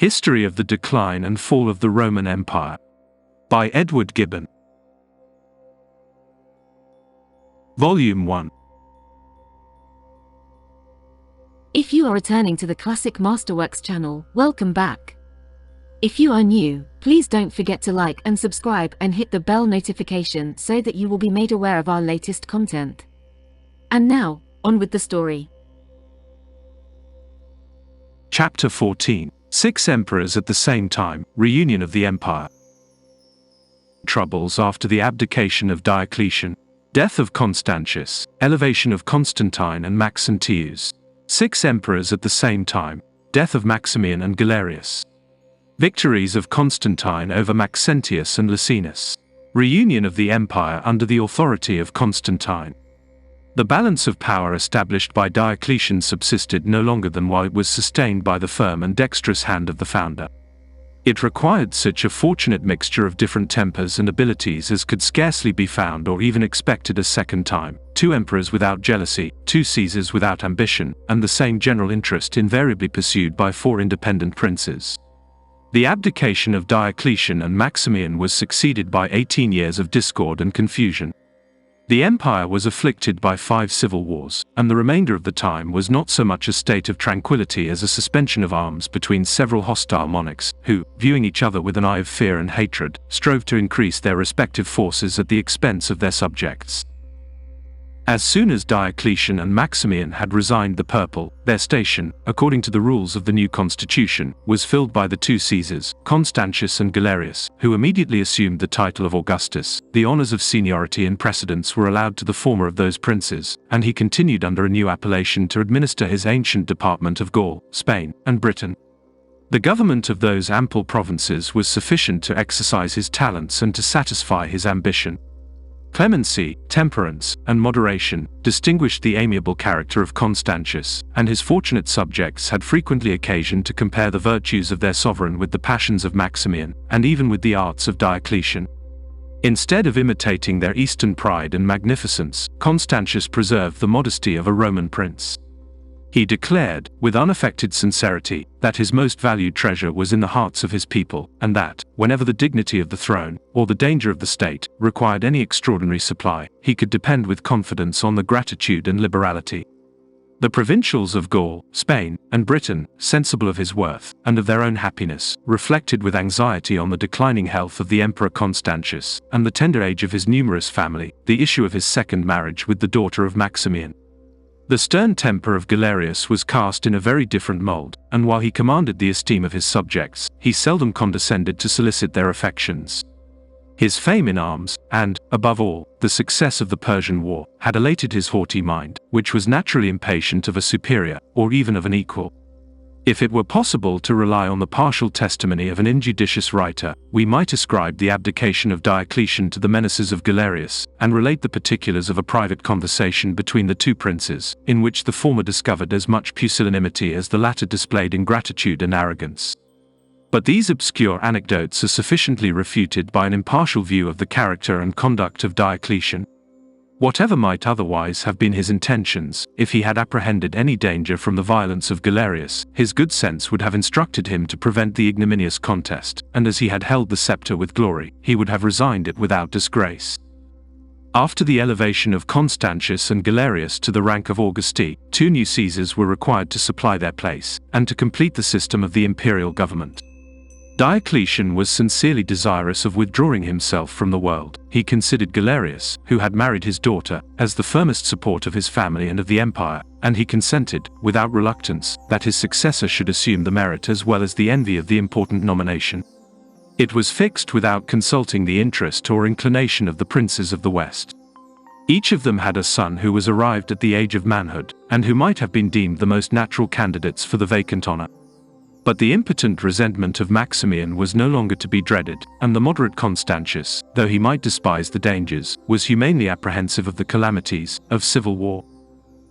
History of the Decline and Fall of the Roman Empire by Edward Gibbon. Volume 1. If you are returning to the Classic Masterworks channel, welcome back. If you are new, please don't forget to like and subscribe and hit the bell notification so that you will be made aware of our latest content. And now, on with the story. Chapter 14. 6 Emperors at the Same Time, Reunion of the Empire. Troubles after the abdication of Diocletian. Death of Constantius. Elevation of Constantine and Maxentius. 6 Emperors at the same time. Death of Maximian and Galerius. Victories of Constantine over Maxentius and Licinus. Reunion of the empire under the authority of Constantine. The balance of power established by Diocletian subsisted no longer than while it was sustained by the firm and dexterous hand of the founder. It required such a fortunate mixture of different tempers and abilities as could scarcely be found or even expected a second time: 2 emperors without jealousy, 2 Caesars without ambition, and the same general interest invariably pursued by 4 independent princes. The abdication of Diocletian and Maximian was succeeded by 18 years of discord and confusion. The empire was afflicted by 5 civil wars, and the remainder of the time was not so much a state of tranquility as a suspension of arms between several hostile monarchs, who, viewing each other with an eye of fear and hatred, strove to increase their respective forces at the expense of their subjects. As soon as Diocletian and Maximian had resigned the purple, their station, according to the rules of the new constitution, was filled by the 2 Caesars, Constantius and Galerius, who immediately assumed the title of Augustus. The honors of seniority and precedence were allowed to the former of those princes, and he continued under a new appellation to administer his ancient department of Gaul, Spain, and Britain. The government of those ample provinces was sufficient to exercise his talents and to satisfy his ambition. Clemency, temperance, and moderation distinguished the amiable character of Constantius, and his fortunate subjects had frequently occasion to compare the virtues of their sovereign with the passions of Maximian, and even with the arts of Diocletian. Instead of imitating their Eastern pride and magnificence, Constantius preserved the modesty of a Roman prince. He declared, with unaffected sincerity, that his most valued treasure was in the hearts of his people, and that, whenever the dignity of the throne, or the danger of the state, required any extraordinary supply, he could depend with confidence on the gratitude and liberality. The provincials of Gaul, Spain, and Britain, sensible of his worth, and of their own happiness, reflected with anxiety on the declining health of the Emperor Constantius, and the tender age of his numerous family, the issue of his second marriage with the daughter of Maximian. The stern temper of Galerius was cast in a very different mold, and while he commanded the esteem of his subjects, he seldom condescended to solicit their affections. His fame in arms, and, above all, the success of the Persian War, had elated his haughty mind, which was naturally impatient of a superior, or even of an equal. If it were possible to rely on the partial testimony of an injudicious writer, we might ascribe the abdication of Diocletian to the menaces of Galerius, and relate the particulars of a private conversation between the 2 princes, in which the former discovered as much pusillanimity as the latter displayed ingratitude and arrogance. But these obscure anecdotes are sufficiently refuted by an impartial view of the character and conduct of Diocletian. Whatever might otherwise have been his intentions, if he had apprehended any danger from the violence of Galerius, his good sense would have instructed him to prevent the ignominious contest, and as he had held the scepter with glory, he would have resigned it without disgrace. After the elevation of Constantius and Galerius to the rank of Augusti, 2 new Caesars were required to supply their place, and to complete the system of the imperial government. Diocletian was sincerely desirous of withdrawing himself from the world. He considered Galerius, who had married his daughter, as the firmest support of his family and of the empire, and he consented, without reluctance, that his successor should assume the merit as well as the envy of the important nomination. It was fixed without consulting the interest or inclination of the princes of the West. Each of them had a son who was arrived at the age of manhood, and who might have been deemed the most natural candidates for the vacant honor. But the impotent resentment of Maximian was no longer to be dreaded, and the moderate Constantius, though he might despise the dangers, was humanely apprehensive of the calamities of civil war.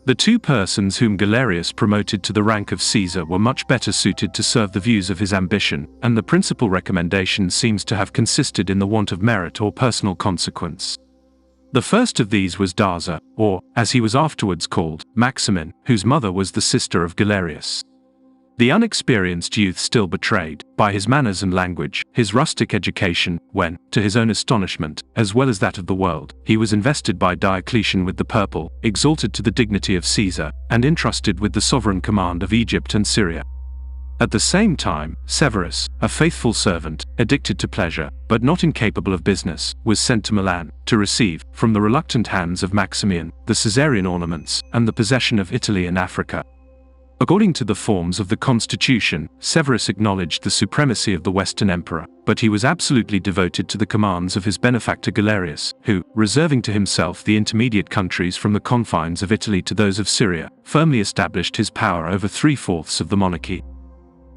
The 2 persons whom Galerius promoted to the rank of Caesar were much better suited to serve the views of his ambition, and the principal recommendation seems to have consisted in the want of merit or personal consequence. The first of these was Daza, or, as he was afterwards called, Maximin, whose mother was the sister of Galerius. The unexperienced youth still betrayed, by his manners and language, his rustic education, when, to his own astonishment, as well as that of the world, he was invested by Diocletian with the purple, exalted to the dignity of Caesar, and entrusted with the sovereign command of Egypt and Syria. At the same time, Severus, a faithful servant, addicted to pleasure, but not incapable of business, was sent to Milan, to receive, from the reluctant hands of Maximian, the Caesarian ornaments, and the possession of Italy and Africa. According to the forms of the constitution, Severus acknowledged the supremacy of the Western emperor, but he was absolutely devoted to the commands of his benefactor Galerius, who, reserving to himself the intermediate countries from the confines of Italy to those of Syria, firmly established his power over 3/4 of the monarchy.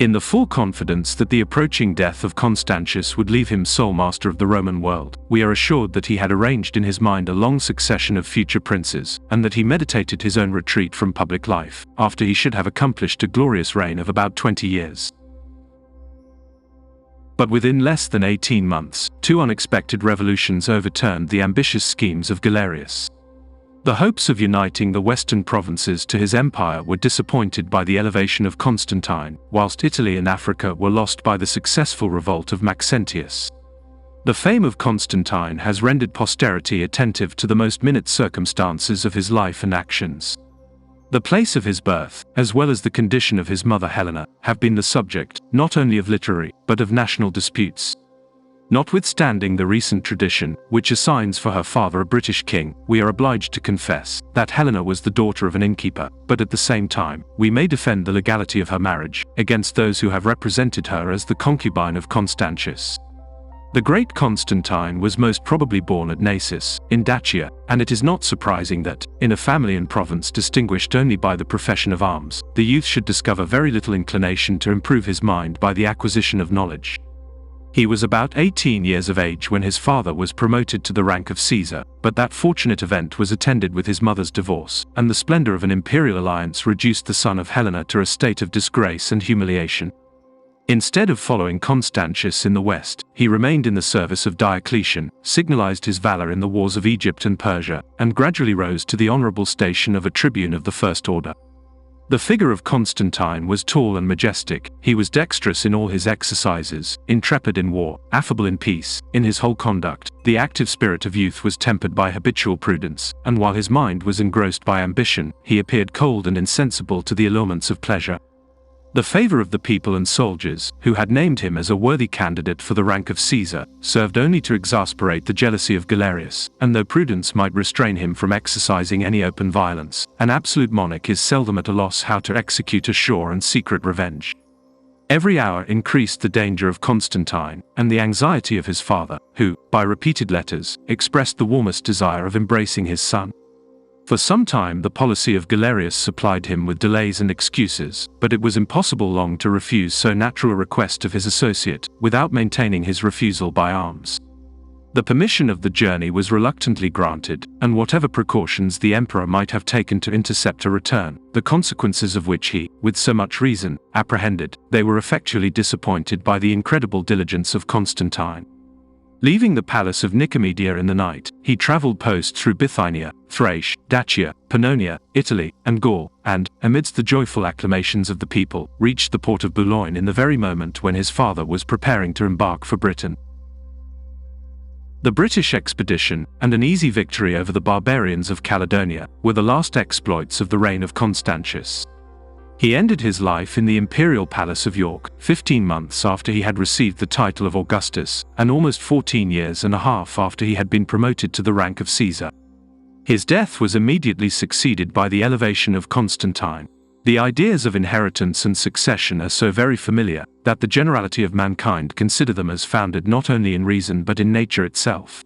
In the full confidence that the approaching death of Constantius would leave him sole master of the Roman world, we are assured that he had arranged in his mind a long succession of future princes, and that he meditated his own retreat from public life, after he should have accomplished a glorious reign of about 20 years. But within less than 18 months, two unexpected revolutions overturned the ambitious schemes of Galerius. The hopes of uniting the western provinces to his empire were disappointed by the elevation of Constantine, whilst Italy and Africa were lost by the successful revolt of Maxentius. The fame of Constantine has rendered posterity attentive to the most minute circumstances of his life and actions. The place of his birth, as well as the condition of his mother Helena, have been the subject, not only of literary, but of national disputes. Notwithstanding the recent tradition, which assigns for her father a British king, we are obliged to confess that Helena was the daughter of an innkeeper, but at the same time, we may defend the legality of her marriage against those who have represented her as the concubine of Constantius. The great Constantine was most probably born at Naissus, in Dacia, and it is not surprising that, in a family and province distinguished only by the profession of arms, the youth should discover very little inclination to improve his mind by the acquisition of knowledge. He was about 18 years of age when his father was promoted to the rank of Caesar, but that fortunate event was attended with his mother's divorce, and the splendor of an imperial alliance reduced the son of Helena to a state of disgrace and humiliation. Instead of following Constantius in the west, he remained in the service of Diocletian, signalized his valor in the wars of Egypt and Persia, and gradually rose to the honorable station of a tribune of the first order. The figure of Constantine was tall and majestic. He was dexterous in all his exercises, intrepid in war, affable in peace. In his whole conduct, the active spirit of youth was tempered by habitual prudence, and while his mind was engrossed by ambition, he appeared cold and insensible to the allurements of pleasure. The favor of the people and soldiers, who had named him as a worthy candidate for the rank of Caesar, served only to exasperate the jealousy of Galerius, and though prudence might restrain him from exercising any open violence, an absolute monarch is seldom at a loss how to execute a sure and secret revenge. Every hour increased the danger of Constantine, and the anxiety of his father, who, by repeated letters, expressed the warmest desire of embracing his son. For some time the policy of Galerius supplied him with delays and excuses, but it was impossible long to refuse so natural a request of his associate, without maintaining his refusal by arms. The permission of the journey was reluctantly granted, and whatever precautions the emperor might have taken to intercept a return, the consequences of which he, with so much reason, apprehended, they were effectually disappointed by the incredible diligence of Constantine. Leaving the palace of Nicomedia in the night, he traveled post through Bithynia, Thrace, Dacia, Pannonia, Italy, and Gaul, and, amidst the joyful acclamations of the people, reached the port of Boulogne in the very moment when his father was preparing to embark for Britain. The British expedition, and an easy victory over the barbarians of Caledonia, were the last exploits of the reign of Constantius. He ended his life in the imperial palace of York, 15 months after he had received the title of Augustus, and almost 14 years and a half after he had been promoted to the rank of Caesar. His death was immediately succeeded by the elevation of Constantine. The ideas of inheritance and succession are so very familiar, that the generality of mankind consider them as founded not only in reason but in nature itself.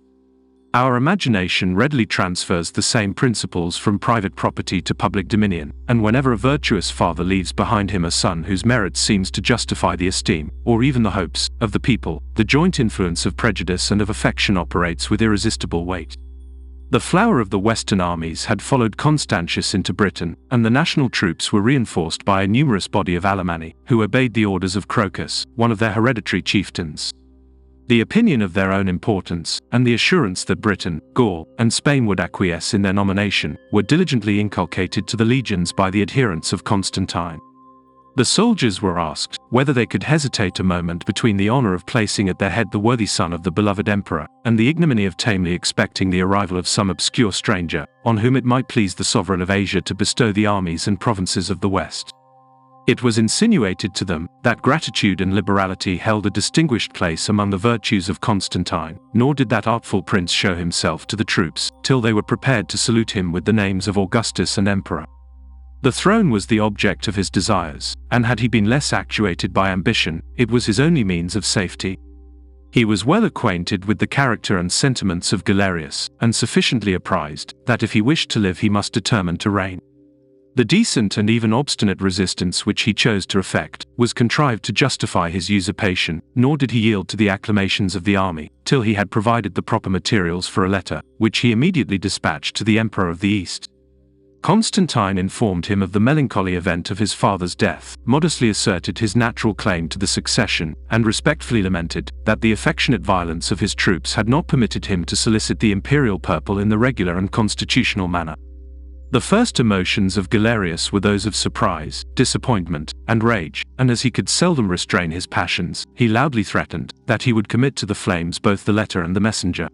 Our imagination readily transfers the same principles from private property to public dominion, and whenever a virtuous father leaves behind him a son whose merit seems to justify the esteem, or even the hopes, of the people, the joint influence of prejudice and of affection operates with irresistible weight. The flower of the Western armies had followed Constantius into Britain, and the national troops were reinforced by a numerous body of Alemanni, who obeyed the orders of Crocus, one of their hereditary chieftains. The opinion of their own importance, and the assurance that Britain, Gaul, and Spain would acquiesce in their nomination, were diligently inculcated to the legions by the adherents of Constantine. The soldiers were asked whether they could hesitate a moment between the honor of placing at their head the worthy son of the beloved emperor, and the ignominy of tamely expecting the arrival of some obscure stranger, on whom it might please the sovereign of Asia to bestow the armies and provinces of the West. It was insinuated to them that gratitude and liberality held a distinguished place among the virtues of Constantine, nor did that artful prince show himself to the troops till they were prepared to salute him with the names of Augustus and Emperor. The throne was the object of his desires, and had he been less actuated by ambition, it was his only means of safety. He was well acquainted with the character and sentiments of Galerius, and sufficiently apprised that if he wished to live he must determine to reign. The decent and even obstinate resistance which he chose to effect was contrived to justify his usurpation, nor did he yield to the acclamations of the army, till he had provided the proper materials for a letter, which he immediately dispatched to the Emperor of the East. Constantine informed him of the melancholy event of his father's death, modestly asserted his natural claim to the succession, and respectfully lamented that the affectionate violence of his troops had not permitted him to solicit the imperial purple in the regular and constitutional manner. The first emotions of Galerius were those of surprise, disappointment, and rage, and as he could seldom restrain his passions, he loudly threatened that he would commit to the flames both the letter and the messenger.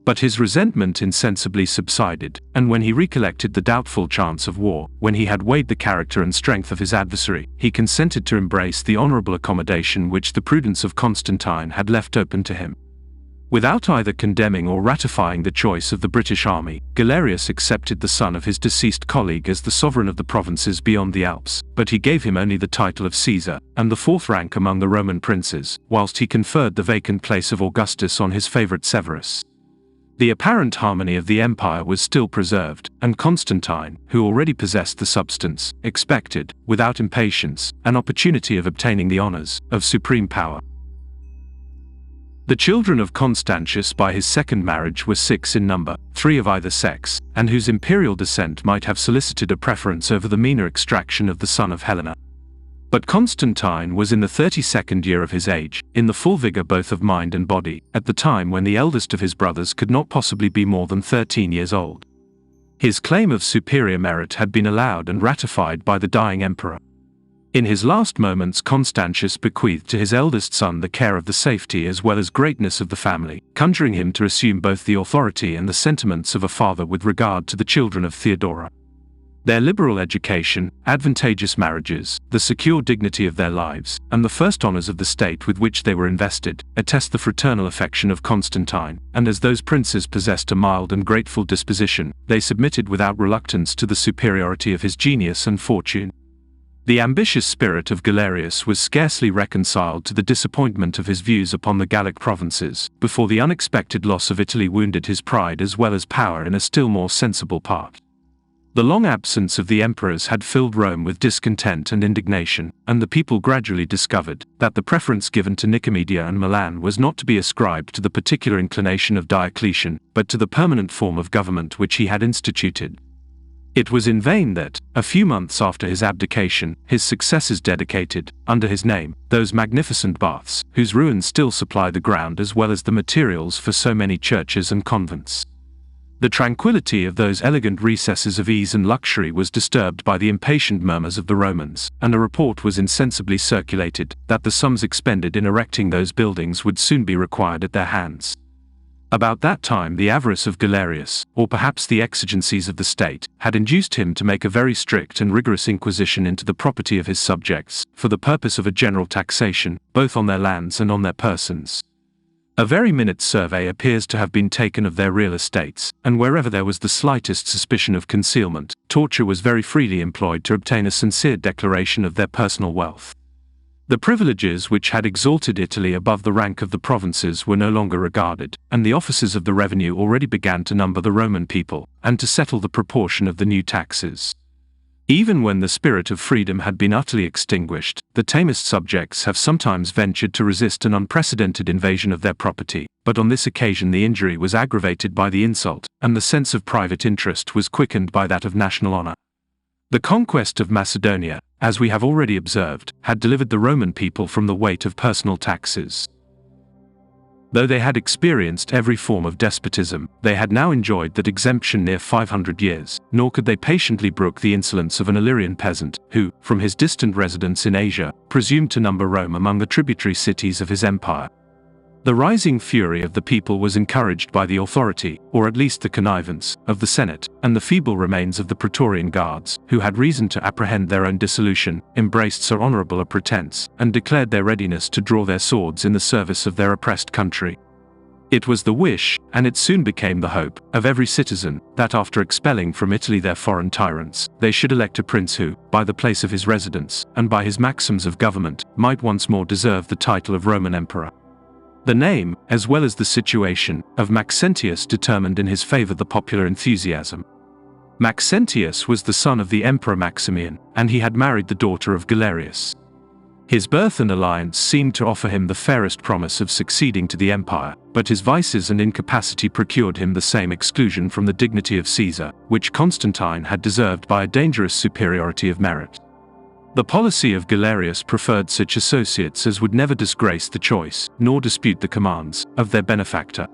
But his resentment insensibly subsided, and when he recollected the doubtful chance of war, when he had weighed the character and strength of his adversary, he consented to embrace the honorable accommodation which the prudence of Constantine had left open to him. Without either condemning or ratifying the choice of the British army, Galerius accepted the son of his deceased colleague as the sovereign of the provinces beyond the Alps, but he gave him only the title of Caesar, and the fourth rank among the Roman princes, whilst he conferred the vacant place of Augustus on his favorite Severus. The apparent harmony of the empire was still preserved, and Constantine, who already possessed the substance, expected, without impatience, an opportunity of obtaining the honors of supreme power. The children of Constantius by his second marriage were 6 in number, 3 of either sex, and whose imperial descent might have solicited a preference over the meaner extraction of the son of Helena. But Constantine was in the 32nd year of his age, in the full vigor both of mind and body, at the time when the eldest of his brothers could not possibly be more than 13 years old. His claim of superior merit had been allowed and ratified by the dying emperor. In his last moments Constantius bequeathed to his eldest son the care of the safety as well as greatness of the family, conjuring him to assume both the authority and the sentiments of a father with regard to the children of Theodora. Their liberal education, advantageous marriages, the secure dignity of their lives, and the first honors of the state with which they were invested, attest the fraternal affection of Constantine, and as those princes possessed a mild and grateful disposition, they submitted without reluctance to the superiority of his genius and fortune. The ambitious spirit of Galerius was scarcely reconciled to the disappointment of his views upon the Gallic provinces, before the unexpected loss of Italy wounded his pride as well as power in a still more sensible part. The long absence of the emperors had filled Rome with discontent and indignation, and the people gradually discovered that the preference given to Nicomedia and Milan was not to be ascribed to the particular inclination of Diocletian, but to the permanent form of government which he had instituted. It was in vain that, a few months after his abdication, his successors dedicated, under his name, those magnificent baths, whose ruins still supply the ground as well as the materials for so many churches and convents. The tranquillity of those elegant recesses of ease and luxury was disturbed by the impatient murmurs of the Romans, and a report was insensibly circulated that the sums expended in erecting those buildings would soon be required at their hands. About that time the avarice of Galerius, or perhaps the exigencies of the state, had induced him to make a very strict and rigorous inquisition into the property of his subjects, for the purpose of a general taxation, both on their lands and on their persons. A very minute survey appears to have been taken of their real estates, and wherever there was the slightest suspicion of concealment, torture was very freely employed to obtain a sincere declaration of their personal wealth. The privileges which had exalted Italy above the rank of the provinces were no longer regarded, and the officers of the revenue already began to number the Roman people, and to settle the proportion of the new taxes. Even when the spirit of freedom had been utterly extinguished, the tamest subjects have sometimes ventured to resist an unprecedented invasion of their property, but on this occasion the injury was aggravated by the insult, and the sense of private interest was quickened by that of national honor. The conquest of Macedonia, as we have already observed, had delivered the Roman people from the weight of personal taxes. Though they had experienced every form of despotism, they had now enjoyed that exemption near 500 years, nor could they patiently brook the insolence of an Illyrian peasant, who, from his distant residence in Asia, presumed to number Rome among the tributary cities of his empire. The rising fury of the people was encouraged by the authority, or at least the connivance, of the Senate, and the feeble remains of the Praetorian Guards, who had reason to apprehend their own dissolution, embraced so honorable a pretense, and declared their readiness to draw their swords in the service of their oppressed country. It was the wish, and it soon became the hope, of every citizen, that after expelling from Italy their foreign tyrants, they should elect a prince who, by the place of his residence, and by his maxims of government, might once more deserve the title of Roman Emperor. The name, as well as the situation, of Maxentius determined in his favor the popular enthusiasm. Maxentius was the son of the Emperor Maximian, and he had married the daughter of Galerius. His birth and alliance seemed to offer him the fairest promise of succeeding to the empire, but his vices and incapacity procured him the same exclusion from the dignity of Caesar, which Constantine had deserved by a dangerous superiority of merit. The policy of Galerius preferred such associates as would never disgrace the choice, nor dispute the commands, of their benefactor.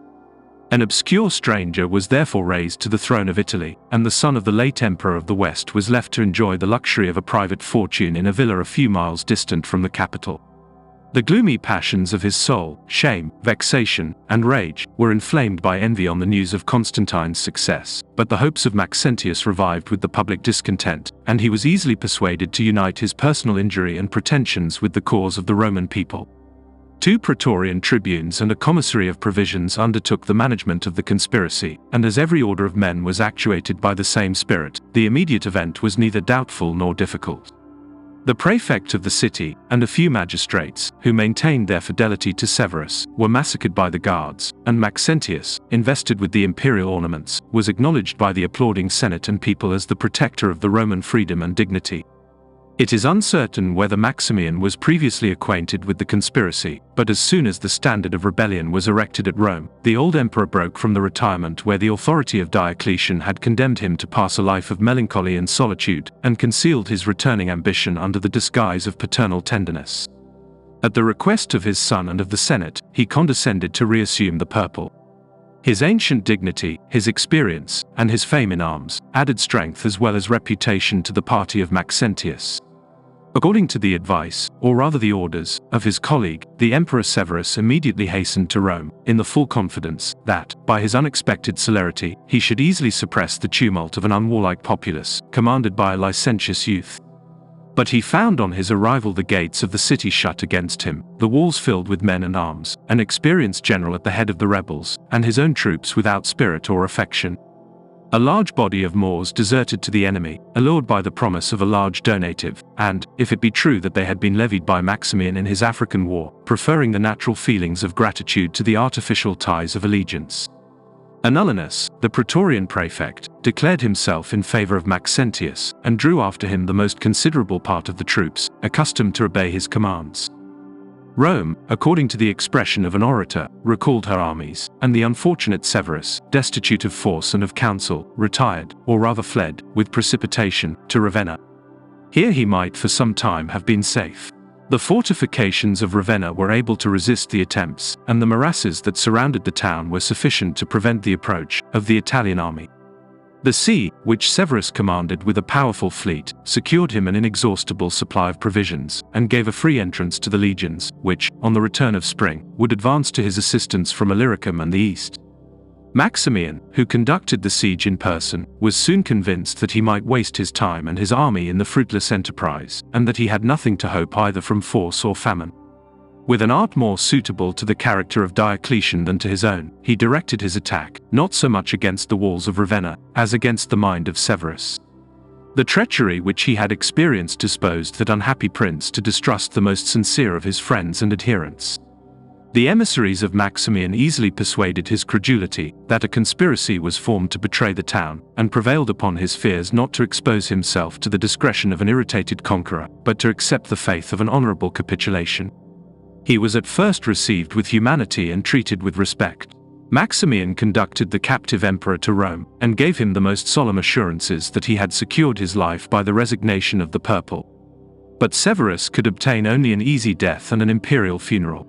An obscure stranger was therefore raised to the throne of Italy, and the son of the late Emperor of the West was left to enjoy the luxury of a private fortune in a villa a few miles distant from the capital. The gloomy passions of his soul, shame, vexation, and rage, were inflamed by envy on the news of Constantine's success, but the hopes of Maxentius revived with the public discontent, and he was easily persuaded to unite his personal injury and pretensions with the cause of the Roman people. 2 Praetorian tribunes and a commissary of provisions undertook the management of the conspiracy, and as every order of men was actuated by the same spirit, the immediate event was neither doubtful nor difficult. The prefect of the city, and a few magistrates, who maintained their fidelity to Severus, were massacred by the guards, and Maxentius, invested with the imperial ornaments, was acknowledged by the applauding Senate and people as the protector of the Roman freedom and dignity. It is uncertain whether Maximian was previously acquainted with the conspiracy, but as soon as the standard of rebellion was erected at Rome, the old emperor broke from the retirement where the authority of Diocletian had condemned him to pass a life of melancholy and solitude, and concealed his returning ambition under the disguise of paternal tenderness. At the request of his son and of the Senate, he condescended to reassume the purple. His ancient dignity, his experience, and his fame in arms, added strength as well as reputation to the party of Maxentius. According to the advice, or rather the orders, of his colleague, the Emperor Severus immediately hastened to Rome, in the full confidence that, by his unexpected celerity, he should easily suppress the tumult of an unwarlike populace, commanded by a licentious youth. But he found on his arrival the gates of the city shut against him, the walls filled with men and arms, an experienced general at the head of the rebels, and his own troops without spirit or affection. A large body of Moors deserted to the enemy, allured by the promise of a large donative, and, if it be true that they had been levied by Maximian in his African war, preferring the natural feelings of gratitude to the artificial ties of allegiance. Anulinus, the Praetorian prefect, declared himself in favor of Maxentius, and drew after him the most considerable part of the troops, accustomed to obey his commands. Rome, according to the expression of an orator, recalled her armies, and the unfortunate Severus, destitute of force and of counsel, retired, or rather fled, with precipitation, to Ravenna. Here he might for some time have been safe. The fortifications of Ravenna were able to resist the attempts, and the morasses that surrounded the town were sufficient to prevent the approach of the Italian army. The sea, which Severus commanded with a powerful fleet, secured him an inexhaustible supply of provisions, and gave a free entrance to the legions, which, on the return of spring, would advance to his assistance from Illyricum and the east. Maximian, who conducted the siege in person, was soon convinced that he might waste his time and his army in the fruitless enterprise, and that he had nothing to hope either from force or famine. With an art more suitable to the character of Diocletian than to his own, he directed his attack, not so much against the walls of Ravenna, as against the mind of Severus. The treachery which he had experienced disposed that unhappy prince to distrust the most sincere of his friends and adherents. The emissaries of Maximian easily persuaded his credulity that a conspiracy was formed to betray the town, and prevailed upon his fears not to expose himself to the discretion of an irritated conqueror, but to accept the faith of an honorable capitulation. He was at first received with humanity and treated with respect. Maximian conducted the captive emperor to Rome, and gave him the most solemn assurances that he had secured his life by the resignation of the purple. But Severus could obtain only an easy death and an imperial funeral.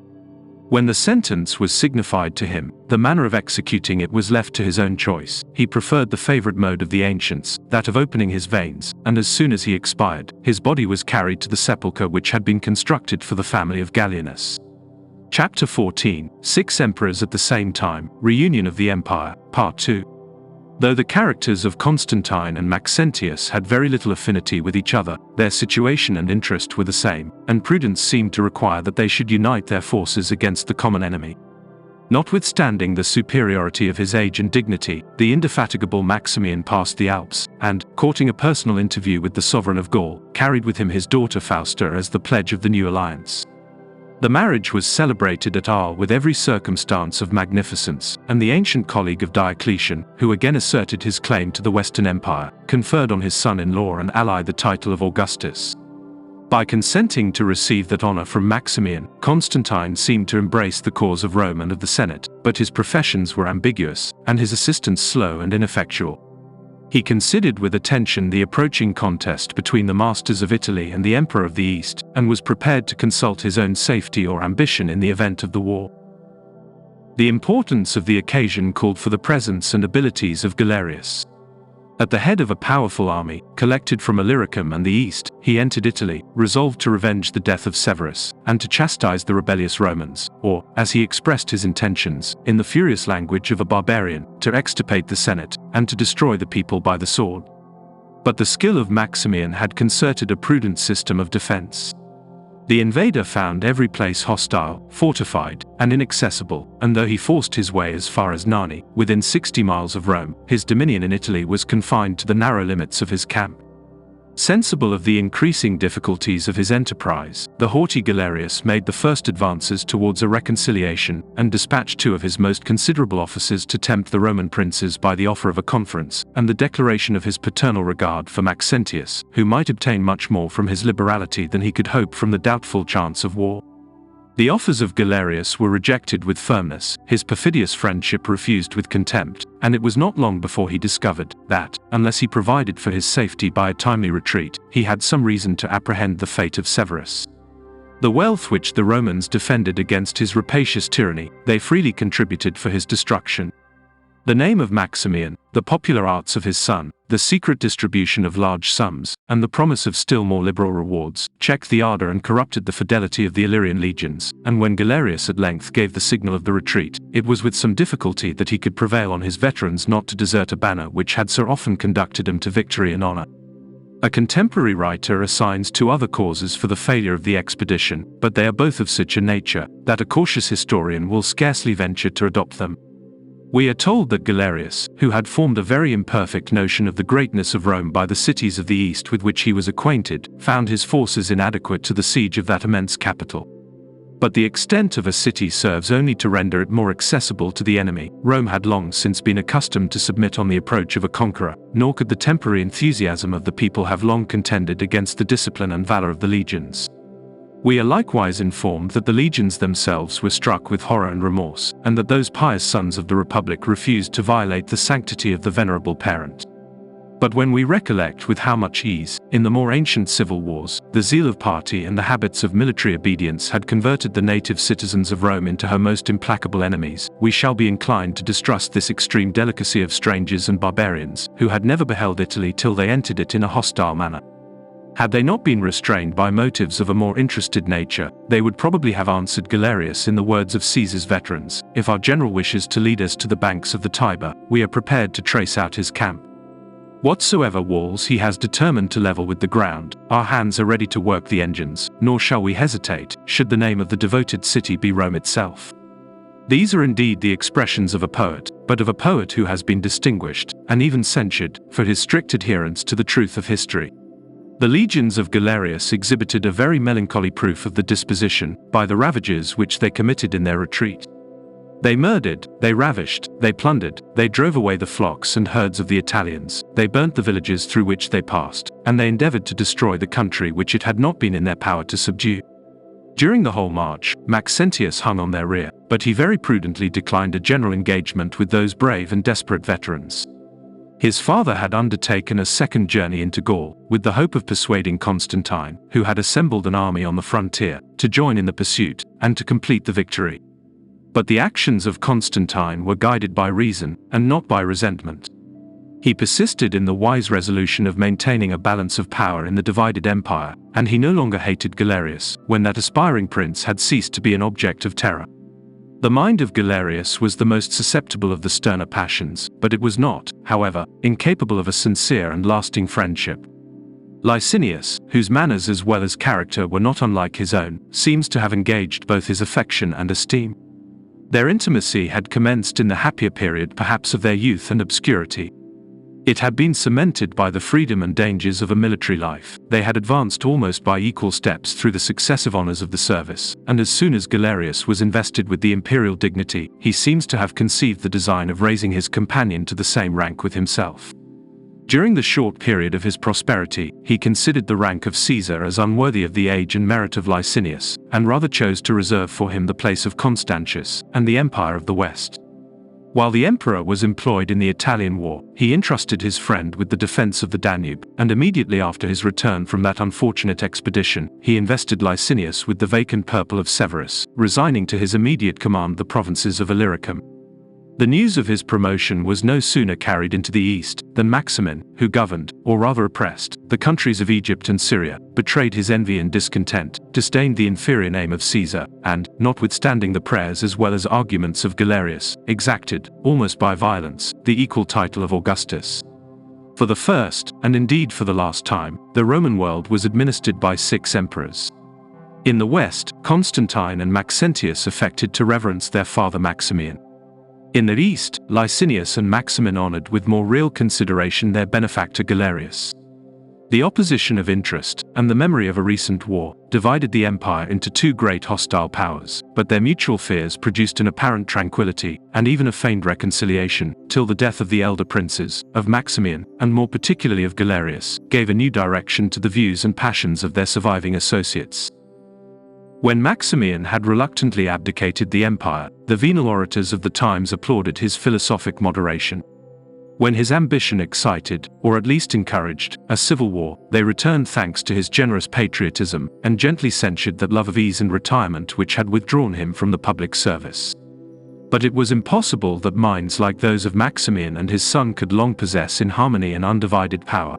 When the sentence was signified to him, the manner of executing it was left to his own choice. He preferred the favored mode of the ancients, that of opening his veins, and as soon as he expired, his body was carried to the sepulchre which had been constructed for the family of Gallienus. Chapter 14, 6 Emperors at the Same Time, Reunion of the Empire, Part 2. Though the characters of Constantine and Maxentius had very little affinity with each other, their situation and interest were the same, and prudence seemed to require that they should unite their forces against the common enemy. Notwithstanding the superiority of his age and dignity, the indefatigable Maximian passed the Alps, and, courting a personal interview with the sovereign of Gaul, carried with him his daughter Fausta as the pledge of the new alliance. The marriage was celebrated at Arles with every circumstance of magnificence, and the ancient colleague of Diocletian, who again asserted his claim to the Western Empire, conferred on his son-in-law and ally the title of Augustus. By consenting to receive that honor from Maximian, Constantine seemed to embrace the cause of Rome and of the Senate, but his professions were ambiguous, and his assistance slow and ineffectual. He considered with attention the approaching contest between the masters of Italy and the Emperor of the East, and was prepared to consult his own safety or ambition in the event of the war. The importance of the occasion called for the presence and abilities of Galerius. At the head of a powerful army, collected from Illyricum and the East, he entered Italy, resolved to revenge the death of Severus, and to chastise the rebellious Romans, or, as he expressed his intentions, in the furious language of a barbarian, to extirpate the Senate, and to destroy the people by the sword. But the skill of Maximian had concerted a prudent system of defense. The invader found every place hostile, fortified, and inaccessible, and though he forced his way as far as Narni, within 60 miles of Rome, his dominion in Italy was confined to the narrow limits of his camp. Sensible of the increasing difficulties of his enterprise, the haughty Galerius made the first advances towards a reconciliation, and dispatched 2 of his most considerable officers to tempt the Roman princes by the offer of a conference, and the declaration of his paternal regard for Maxentius, who might obtain much more from his liberality than he could hope from the doubtful chance of war. The offers of Galerius were rejected with firmness, his perfidious friendship refused with contempt, and it was not long before he discovered that, unless he provided for his safety by a timely retreat, he had some reason to apprehend the fate of Severus. The wealth which the Romans defended against his rapacious tyranny, they freely contributed for his destruction. The name of Maximian, the popular arts of his son, the secret distribution of large sums, and the promise of still more liberal rewards, checked the ardor and corrupted the fidelity of the Illyrian legions, and when Galerius at length gave the signal of the retreat, it was with some difficulty that he could prevail on his veterans not to desert a banner which had so often conducted him to victory and honor. A contemporary writer assigns 2 other causes for the failure of the expedition, but they are both of such a nature, that a cautious historian will scarcely venture to adopt them. We are told that Galerius, who had formed a very imperfect notion of the greatness of Rome by the cities of the East with which he was acquainted, found his forces inadequate to the siege of that immense capital. But the extent of a city serves only to render it more accessible to the enemy. Rome had long since been accustomed to submit on the approach of a conqueror, nor could the temporary enthusiasm of the people have long contended against the discipline and valor of the legions. We are likewise informed that the legions themselves were struck with horror and remorse, and that those pious sons of the Republic refused to violate the sanctity of the venerable parent. But when we recollect with how much ease, in the more ancient civil wars, the zeal of party and the habits of military obedience had converted the native citizens of Rome into her most implacable enemies, we shall be inclined to distrust this extreme delicacy of strangers and barbarians, who had never beheld Italy till they entered it in a hostile manner. Had they not been restrained by motives of a more interested nature, they would probably have answered Galerius in the words of Caesar's veterans: "If our general wishes to lead us to the banks of the Tiber, we are prepared to trace out his camp. Whatsoever walls he has determined to level with the ground, our hands are ready to work the engines, nor shall we hesitate, should the name of the devoted city be Rome itself." These are indeed the expressions of a poet, but of a poet who has been distinguished, and even censured, for his strict adherence to the truth of history. The legions of Galerius exhibited a very melancholy proof of the disposition, by the ravages which they committed in their retreat. They murdered, they ravished, they plundered, they drove away the flocks and herds of the Italians, they burnt the villages through which they passed, and they endeavored to destroy the country which it had not been in their power to subdue. During the whole march, Maxentius hung on their rear, but he very prudently declined a general engagement with those brave and desperate veterans. His father had undertaken a second journey into Gaul, with the hope of persuading Constantine, who had assembled an army on the frontier, to join in the pursuit, and to complete the victory. But the actions of Constantine were guided by reason, and not by resentment. He persisted in the wise resolution of maintaining a balance of power in the divided empire, and he no longer hated Galerius, when that aspiring prince had ceased to be an object of terror. The mind of Galerius was the most susceptible of the sterner passions, but it was not, however, incapable of a sincere and lasting friendship. Licinius, whose manners as well as character were not unlike his own, seems to have engaged both his affection and esteem. Their intimacy had commenced in the happier period perhaps of their youth and obscurity. It had been cemented by the freedom and dangers of a military life. They had advanced almost by equal steps through the successive honors of the service, and as soon as Galerius was invested with the imperial dignity, he seems to have conceived the design of raising his companion to the same rank with himself. During the short period of his prosperity, he considered the rank of Caesar as unworthy of the age and merit of Licinius, and rather chose to reserve for him the place of Constantius and the empire of the West. While the emperor was employed in the Italian war, he entrusted his friend with the defense of the Danube, and immediately after his return from that unfortunate expedition, he invested Licinius with the vacant purple of Severus, resigning to his immediate command the provinces of Illyricum. The news of his promotion was no sooner carried into the east than Maximin, who governed, or rather oppressed, the countries of Egypt and Syria, betrayed his envy and discontent, disdained the inferior name of Caesar, and, notwithstanding the prayers as well as arguments of Galerius, exacted, almost by violence, the equal title of Augustus. For the first, and indeed for the last time, the Roman world was administered by 6 emperors. In the West, Constantine and Maxentius affected to reverence their father Maximian. In the East, Licinius and Maximin honored with more real consideration their benefactor Galerius. The opposition of interest, and the memory of a recent war, divided the empire into 2 great hostile powers, but their mutual fears produced an apparent tranquility, and even a feigned reconciliation, till the death of the elder princes, of Maximian, and more particularly of Galerius, gave a new direction to the views and passions of their surviving associates. When Maximian had reluctantly abdicated the empire, the venal orators of the times applauded his philosophic moderation. When his ambition excited, or at least encouraged, a civil war, they returned thanks to his generous patriotism, and gently censured that love of ease and retirement which had withdrawn him from the public service. But it was impossible that minds like those of Maximian and his son could long possess in harmony and undivided power.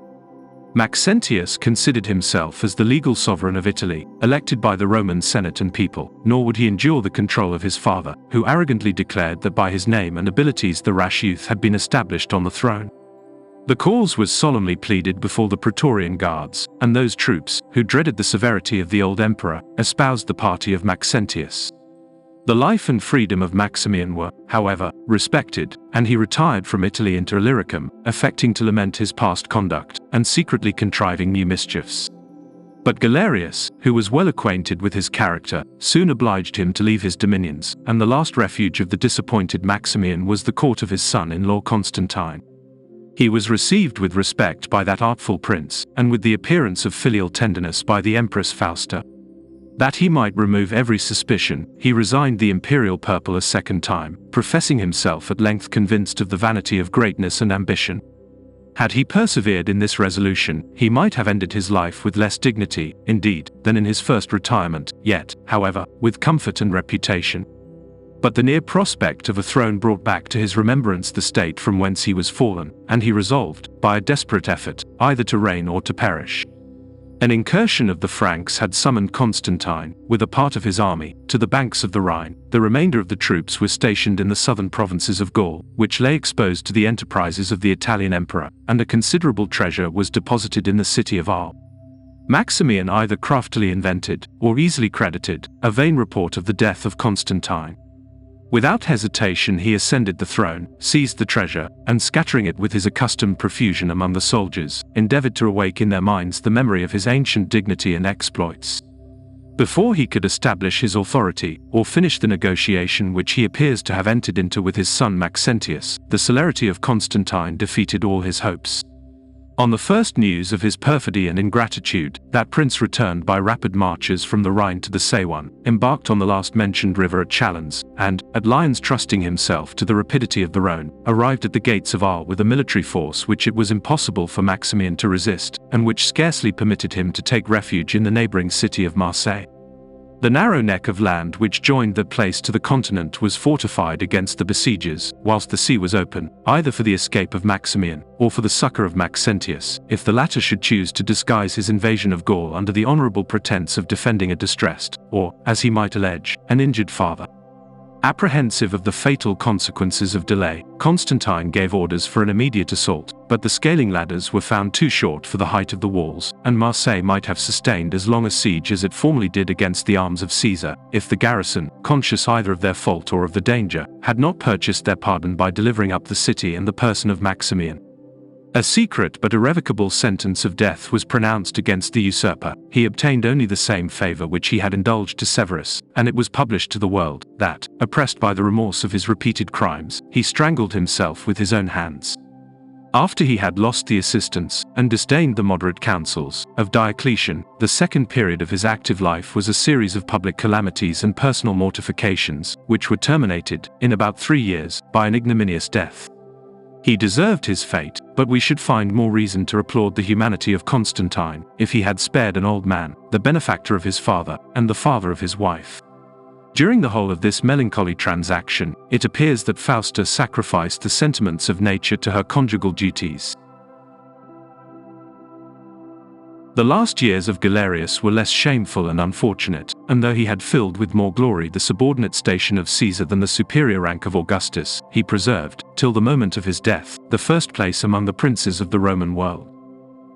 Maxentius considered himself as the legal sovereign of Italy, elected by the Roman Senate and people, nor would he endure the control of his father, who arrogantly declared that by his name and abilities the rash youth had been established on the throne. The cause was solemnly pleaded before the Praetorian Guards, and those troops, who dreaded the severity of the old emperor, espoused the party of Maxentius. The life and freedom of Maximian were, however, respected, and he retired from Italy into Illyricum, affecting to lament his past conduct, and secretly contriving new mischiefs. But Galerius, who was well acquainted with his character, soon obliged him to leave his dominions, and the last refuge of the disappointed Maximian was the court of his son-in-law Constantine. He was received with respect by that artful prince, and with the appearance of filial tenderness by the Empress Fausta. That he might remove every suspicion, he resigned the imperial purple a second time, professing himself at length convinced of the vanity of greatness and ambition. Had he persevered in this resolution, he might have ended his life with less dignity, indeed, than in his first retirement, yet, however, with comfort and reputation. But the near prospect of a throne brought back to his remembrance the state from whence he was fallen, and he resolved, by a desperate effort, either to reign or to perish. An incursion of the Franks had summoned Constantine, with a part of his army, to the banks of the Rhine. The remainder of the troops were stationed in the southern provinces of Gaul, which lay exposed to the enterprises of the Italian emperor, and a considerable treasure was deposited in the city of Arles. Maximian either craftily invented, or easily credited, a vain report of the death of Constantine. Without hesitation he ascended the throne, seized the treasure, and scattering it with his accustomed profusion among the soldiers, endeavored to awake in their minds the memory of his ancient dignity and exploits. Before he could establish his authority, or finish the negotiation which he appears to have entered into with his son Maxentius, the celerity of Constantine defeated all his hopes. On the first news of his perfidy and ingratitude, that prince returned by rapid marches from the Rhine to the Seiwan, embarked on the last-mentioned river at Chalons, and, at Lyons trusting himself to the rapidity of the Rhone, arrived at the gates of Arles with a military force which it was impossible for Maximian to resist, and which scarcely permitted him to take refuge in the neighboring city of Marseille. The narrow neck of land which joined that place to the continent was fortified against the besiegers, whilst the sea was open, either for the escape of Maximian, or for the succor of Maxentius, if the latter should choose to disguise his invasion of Gaul under the honourable pretence of defending a distressed, or, as he might allege, an injured father. Apprehensive of the fatal consequences of delay, Constantine gave orders for an immediate assault, but the scaling ladders were found too short for the height of the walls, and Marseille might have sustained as long a siege as it formerly did against the arms of Caesar, if the garrison, conscious either of their fault or of the danger, had not purchased their pardon by delivering up the city and the person of Maximian. A secret but irrevocable sentence of death was pronounced against the usurper. He obtained only the same favor which he had indulged to Severus, and it was published to the world, that, oppressed by the remorse of his repeated crimes, he strangled himself with his own hands. After he had lost the assistance, and disdained the moderate counsels, of Diocletian, the second period of his active life was a series of public calamities and personal mortifications, which were terminated, in about 3 years, by an ignominious death. He deserved his fate, but we should find more reason to applaud the humanity of Constantine, if he had spared an old man, the benefactor of his father, and the father of his wife. During the whole of this melancholy transaction, it appears that Fausta sacrificed the sentiments of nature to her conjugal duties. The last years of Galerius were less shameful and unfortunate, and though he had filled with more glory the subordinate station of Caesar than the superior rank of Augustus, he preserved, till the moment of his death, the first place among the princes of the Roman world.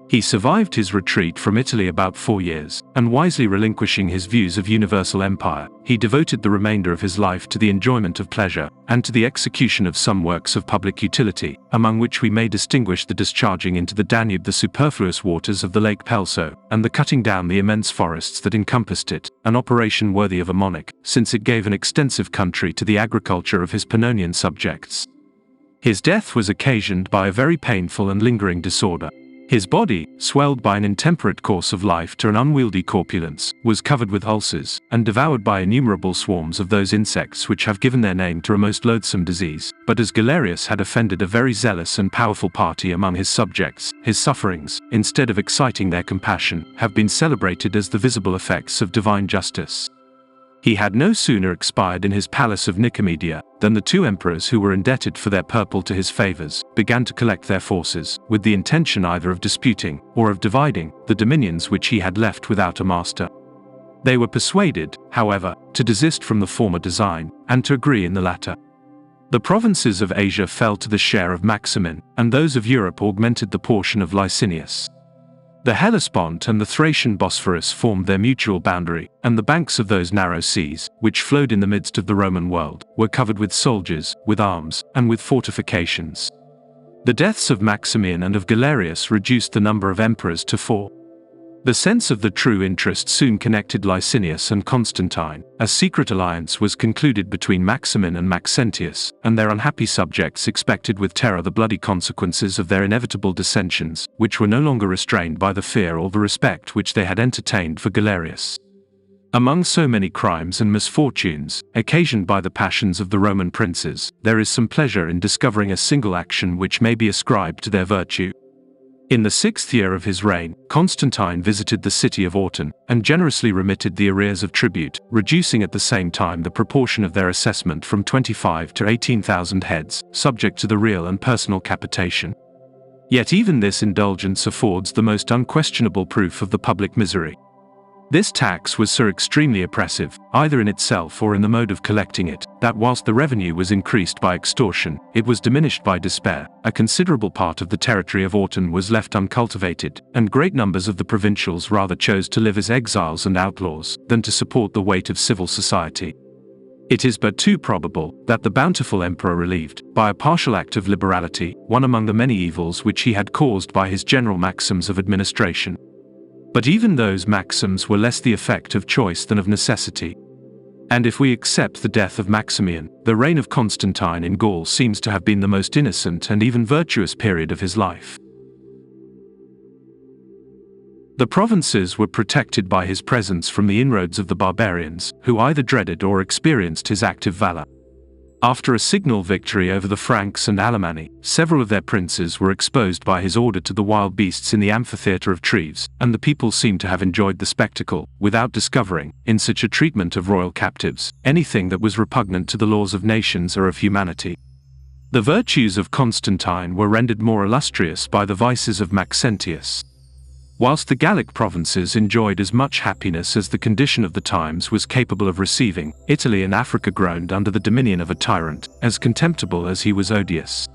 He survived his retreat from Italy about 4 years, and wisely relinquishing his views of universal empire, he devoted the remainder of his life to the enjoyment of pleasure, and to the execution of some works of public utility, among which we may distinguish the discharging into the Danube the superfluous waters of the Lake Pelso, and the cutting down the immense forests that encompassed it, an operation worthy of a monarch, since it gave an extensive country to the agriculture of his Pannonian subjects. His death was occasioned by a very painful and lingering disorder. His body, swelled by an intemperate course of life to an unwieldy corpulence, was covered with ulcers, and devoured by innumerable swarms of those insects which have given their name to a most loathsome disease. But as Galerius had offended a very zealous and powerful party among his subjects, his sufferings, instead of exciting their compassion, have been celebrated as the visible effects of divine justice. He had no sooner expired in his palace of Nicomedia, than the 2 emperors who were indebted for their purple to his favors, began to collect their forces, with the intention either of disputing, or of dividing, the dominions which he had left without a master. They were persuaded, however, to desist from the former design, and to agree in the latter. The provinces of Asia fell to the share of Maximin, and those of Europe augmented the portion of Licinius. The Hellespont and the Thracian Bosphorus formed their mutual boundary, and the banks of those narrow seas, which flowed in the midst of the Roman world, were covered with soldiers, with arms, and with fortifications. The deaths of Maximian and of Galerius reduced the number of emperors to 4. The sense of the true interest soon connected Licinius and Constantine. A secret alliance was concluded between Maximin and Maxentius, and their unhappy subjects expected with terror the bloody consequences of their inevitable dissensions, which were no longer restrained by the fear or the respect which they had entertained for Galerius. Among so many crimes and misfortunes, occasioned by the passions of the Roman princes, there is some pleasure in discovering a single action which may be ascribed to their virtue. In the 6th year of his reign, Constantine visited the city of Autun, and generously remitted the arrears of tribute, reducing at the same time the proportion of their assessment from 25 to 18,000 heads, subject to the real and personal capitation. Yet even this indulgence affords the most unquestionable proof of the public misery. This tax was so extremely oppressive, either in itself or in the mode of collecting it, that whilst the revenue was increased by extortion, it was diminished by despair. A considerable part of the territory of Autun was left uncultivated, and great numbers of the provincials rather chose to live as exiles and outlaws, than to support the weight of civil society. It is but too probable that the bountiful emperor relieved, by a partial act of liberality, one among the many evils which he had caused by his general maxims of administration. But even those maxims were less the effect of choice than of necessity. And if we accept the death of Maximian, the reign of Constantine in Gaul seems to have been the most innocent and even virtuous period of his life. The provinces were protected by his presence from the inroads of the barbarians, who either dreaded or experienced his active valor. After a signal victory over the Franks and Alemanni, several of their princes were exposed by his order to the wild beasts in the amphitheatre of Treves, and the people seem to have enjoyed the spectacle, without discovering, in such a treatment of royal captives, anything that was repugnant to the laws of nations or of humanity. The virtues of Constantine were rendered more illustrious by the vices of Maxentius. Whilst the Gallic provinces enjoyed as much happiness as the condition of the times was capable of receiving, Italy and Africa groaned under the dominion of a tyrant, as contemptible as he was odious.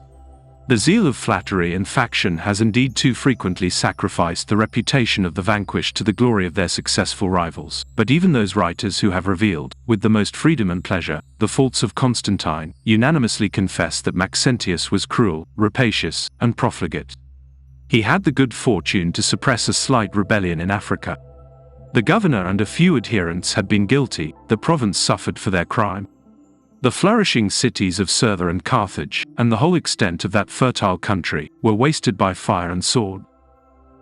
The zeal of flattery and faction has indeed too frequently sacrificed the reputation of the vanquished to the glory of their successful rivals, but even those writers who have revealed, with the most freedom and pleasure, the faults of Constantine, unanimously confess that Maxentius was cruel, rapacious, and profligate. He had the good fortune to suppress a slight rebellion in Africa. The governor and a few adherents had been guilty, the province suffered for their crime. The flourishing cities of Cirtha and Carthage, and the whole extent of that fertile country, were wasted by fire and sword.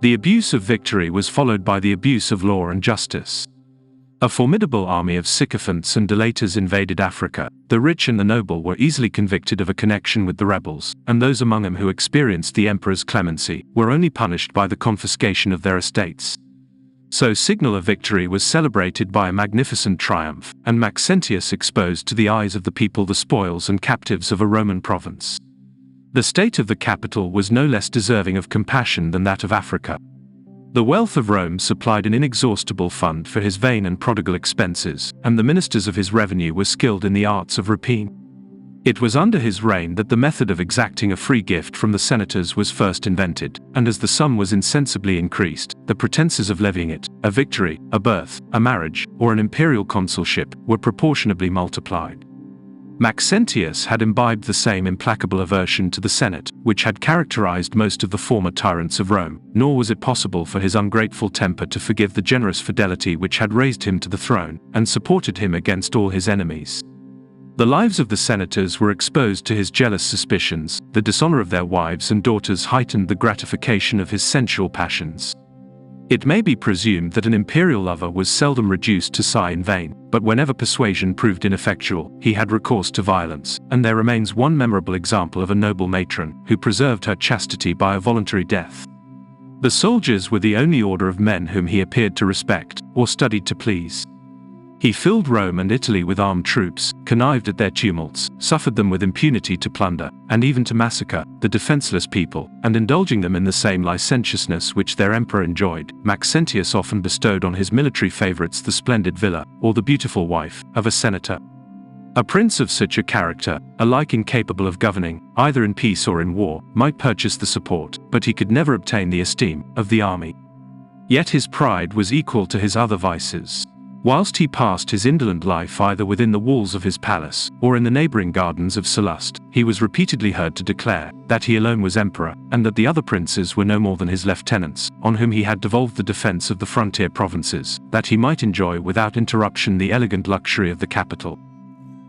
The abuse of victory was followed by the abuse of law and justice. A formidable army of sycophants and delators invaded Africa. The rich and the noble were easily convicted of a connection with the rebels, and those among them who experienced the emperor's clemency were only punished by the confiscation of their estates. So signal a victory was celebrated by a magnificent triumph, and Maxentius exposed to the eyes of the people the spoils and captives of a Roman province. The state of the capital was no less deserving of compassion than that of Africa. The wealth of Rome supplied an inexhaustible fund for his vain and prodigal expenses, and the ministers of his revenue were skilled in the arts of rapine. It was under his reign that the method of exacting a free gift from the senators was first invented, and as the sum was insensibly increased, the pretenses of levying it, a victory, a birth, a marriage, or an imperial consulship, were proportionably multiplied. Maxentius had imbibed the same implacable aversion to the Senate, which had characterized most of the former tyrants of Rome, nor was it possible for his ungrateful temper to forgive the generous fidelity which had raised him to the throne, and supported him against all his enemies. The lives of the senators were exposed to his jealous suspicions, the dishonor of their wives and daughters heightened the gratification of his sensual passions. It may be presumed that an imperial lover was seldom reduced to sigh in vain, but whenever persuasion proved ineffectual, he had recourse to violence, and there remains one memorable example of a noble matron, who preserved her chastity by a voluntary death. The soldiers were the only order of men whom he appeared to respect, or studied to please. He filled Rome and Italy with armed troops, connived at their tumults, suffered them with impunity to plunder, and even to massacre, the defenseless people, and indulging them in the same licentiousness which their emperor enjoyed. Maxentius often bestowed on his military favorites the splendid villa, or the beautiful wife, of a senator. A prince of such a character, alike incapable of governing, either in peace or in war, might purchase the support, but he could never obtain the esteem, of the army. Yet his pride was equal to his other vices. Whilst he passed his indolent life either within the walls of his palace, or in the neighboring gardens of Sallust, he was repeatedly heard to declare that he alone was emperor, and that the other princes were no more than his lieutenants, on whom he had devolved the defense of the frontier provinces, that he might enjoy without interruption the elegant luxury of the capital.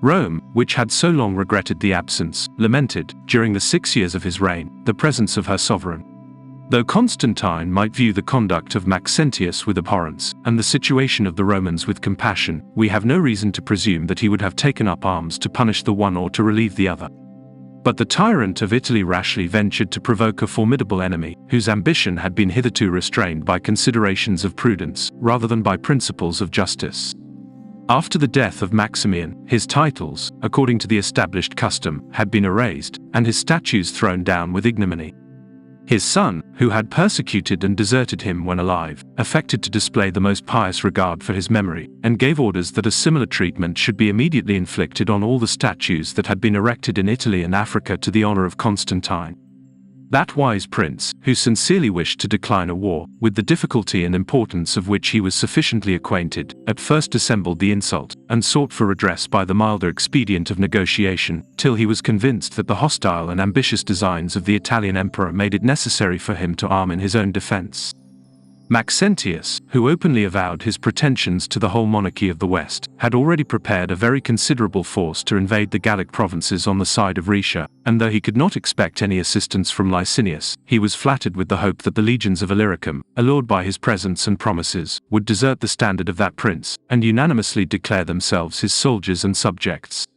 Rome, which had so long regretted the absence, lamented, during the 6 years of his reign, the presence of her sovereign. Though Constantine might view the conduct of Maxentius with abhorrence, and the situation of the Romans with compassion, we have no reason to presume that he would have taken up arms to punish the one or to relieve the other. But the tyrant of Italy rashly ventured to provoke a formidable enemy, whose ambition had been hitherto restrained by considerations of prudence, rather than by principles of justice. After the death of Maximian, his titles, according to the established custom, had been erased, and his statues thrown down with ignominy. His son, who had persecuted and deserted him when alive, affected to display the most pious regard for his memory, and gave orders that a similar treatment should be immediately inflicted on all the statues that had been erected in Italy and Africa to the honor of Constantine. That wise prince, who sincerely wished to decline a war, with the difficulty and importance of which he was sufficiently acquainted, at first dissembled the insult, and sought for redress by the milder expedient of negotiation, till he was convinced that the hostile and ambitious designs of the Italian emperor made it necessary for him to arm in his own defense. Maxentius, who openly avowed his pretensions to the whole monarchy of the West, had already prepared a very considerable force to invade the Gallic provinces on the side of Rhaetia, and though he could not expect any assistance from Licinius, he was flattered with the hope that the legions of Illyricum, allured by his presence and promises, would desert the standard of that prince, and unanimously declare themselves his soldiers and subjects.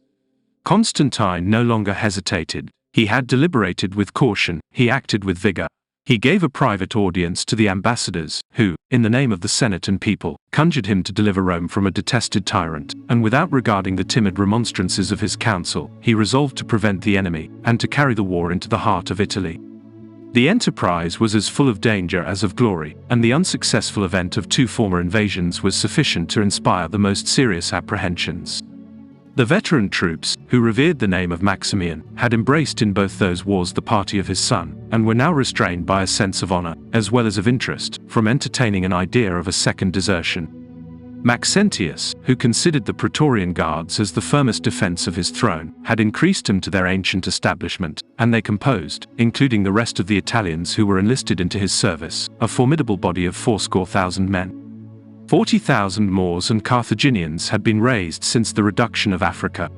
Constantine no longer hesitated. He had deliberated with caution, he acted with vigor. He gave a private audience to the ambassadors, who, in the name of the Senate and people, conjured him to deliver Rome from a detested tyrant, and without regarding the timid remonstrances of his council, he resolved to prevent the enemy, and to carry the war into the heart of Italy. The enterprise was as full of danger as of glory, and the unsuccessful event of 2 former invasions was sufficient to inspire the most serious apprehensions. The veteran troops, who revered the name of Maximian, had embraced in both those wars the party of his son, and were now restrained by a sense of honor, as well as of interest, from entertaining an idea of a second desertion. Maxentius, who considered the Praetorian Guards as the firmest defense of his throne, had increased them to their ancient establishment, and they composed, including the rest of the Italians who were enlisted into his service, a formidable body of 80,000 men. 40,000 Moors and Carthaginians had been raised since the reduction of Africa.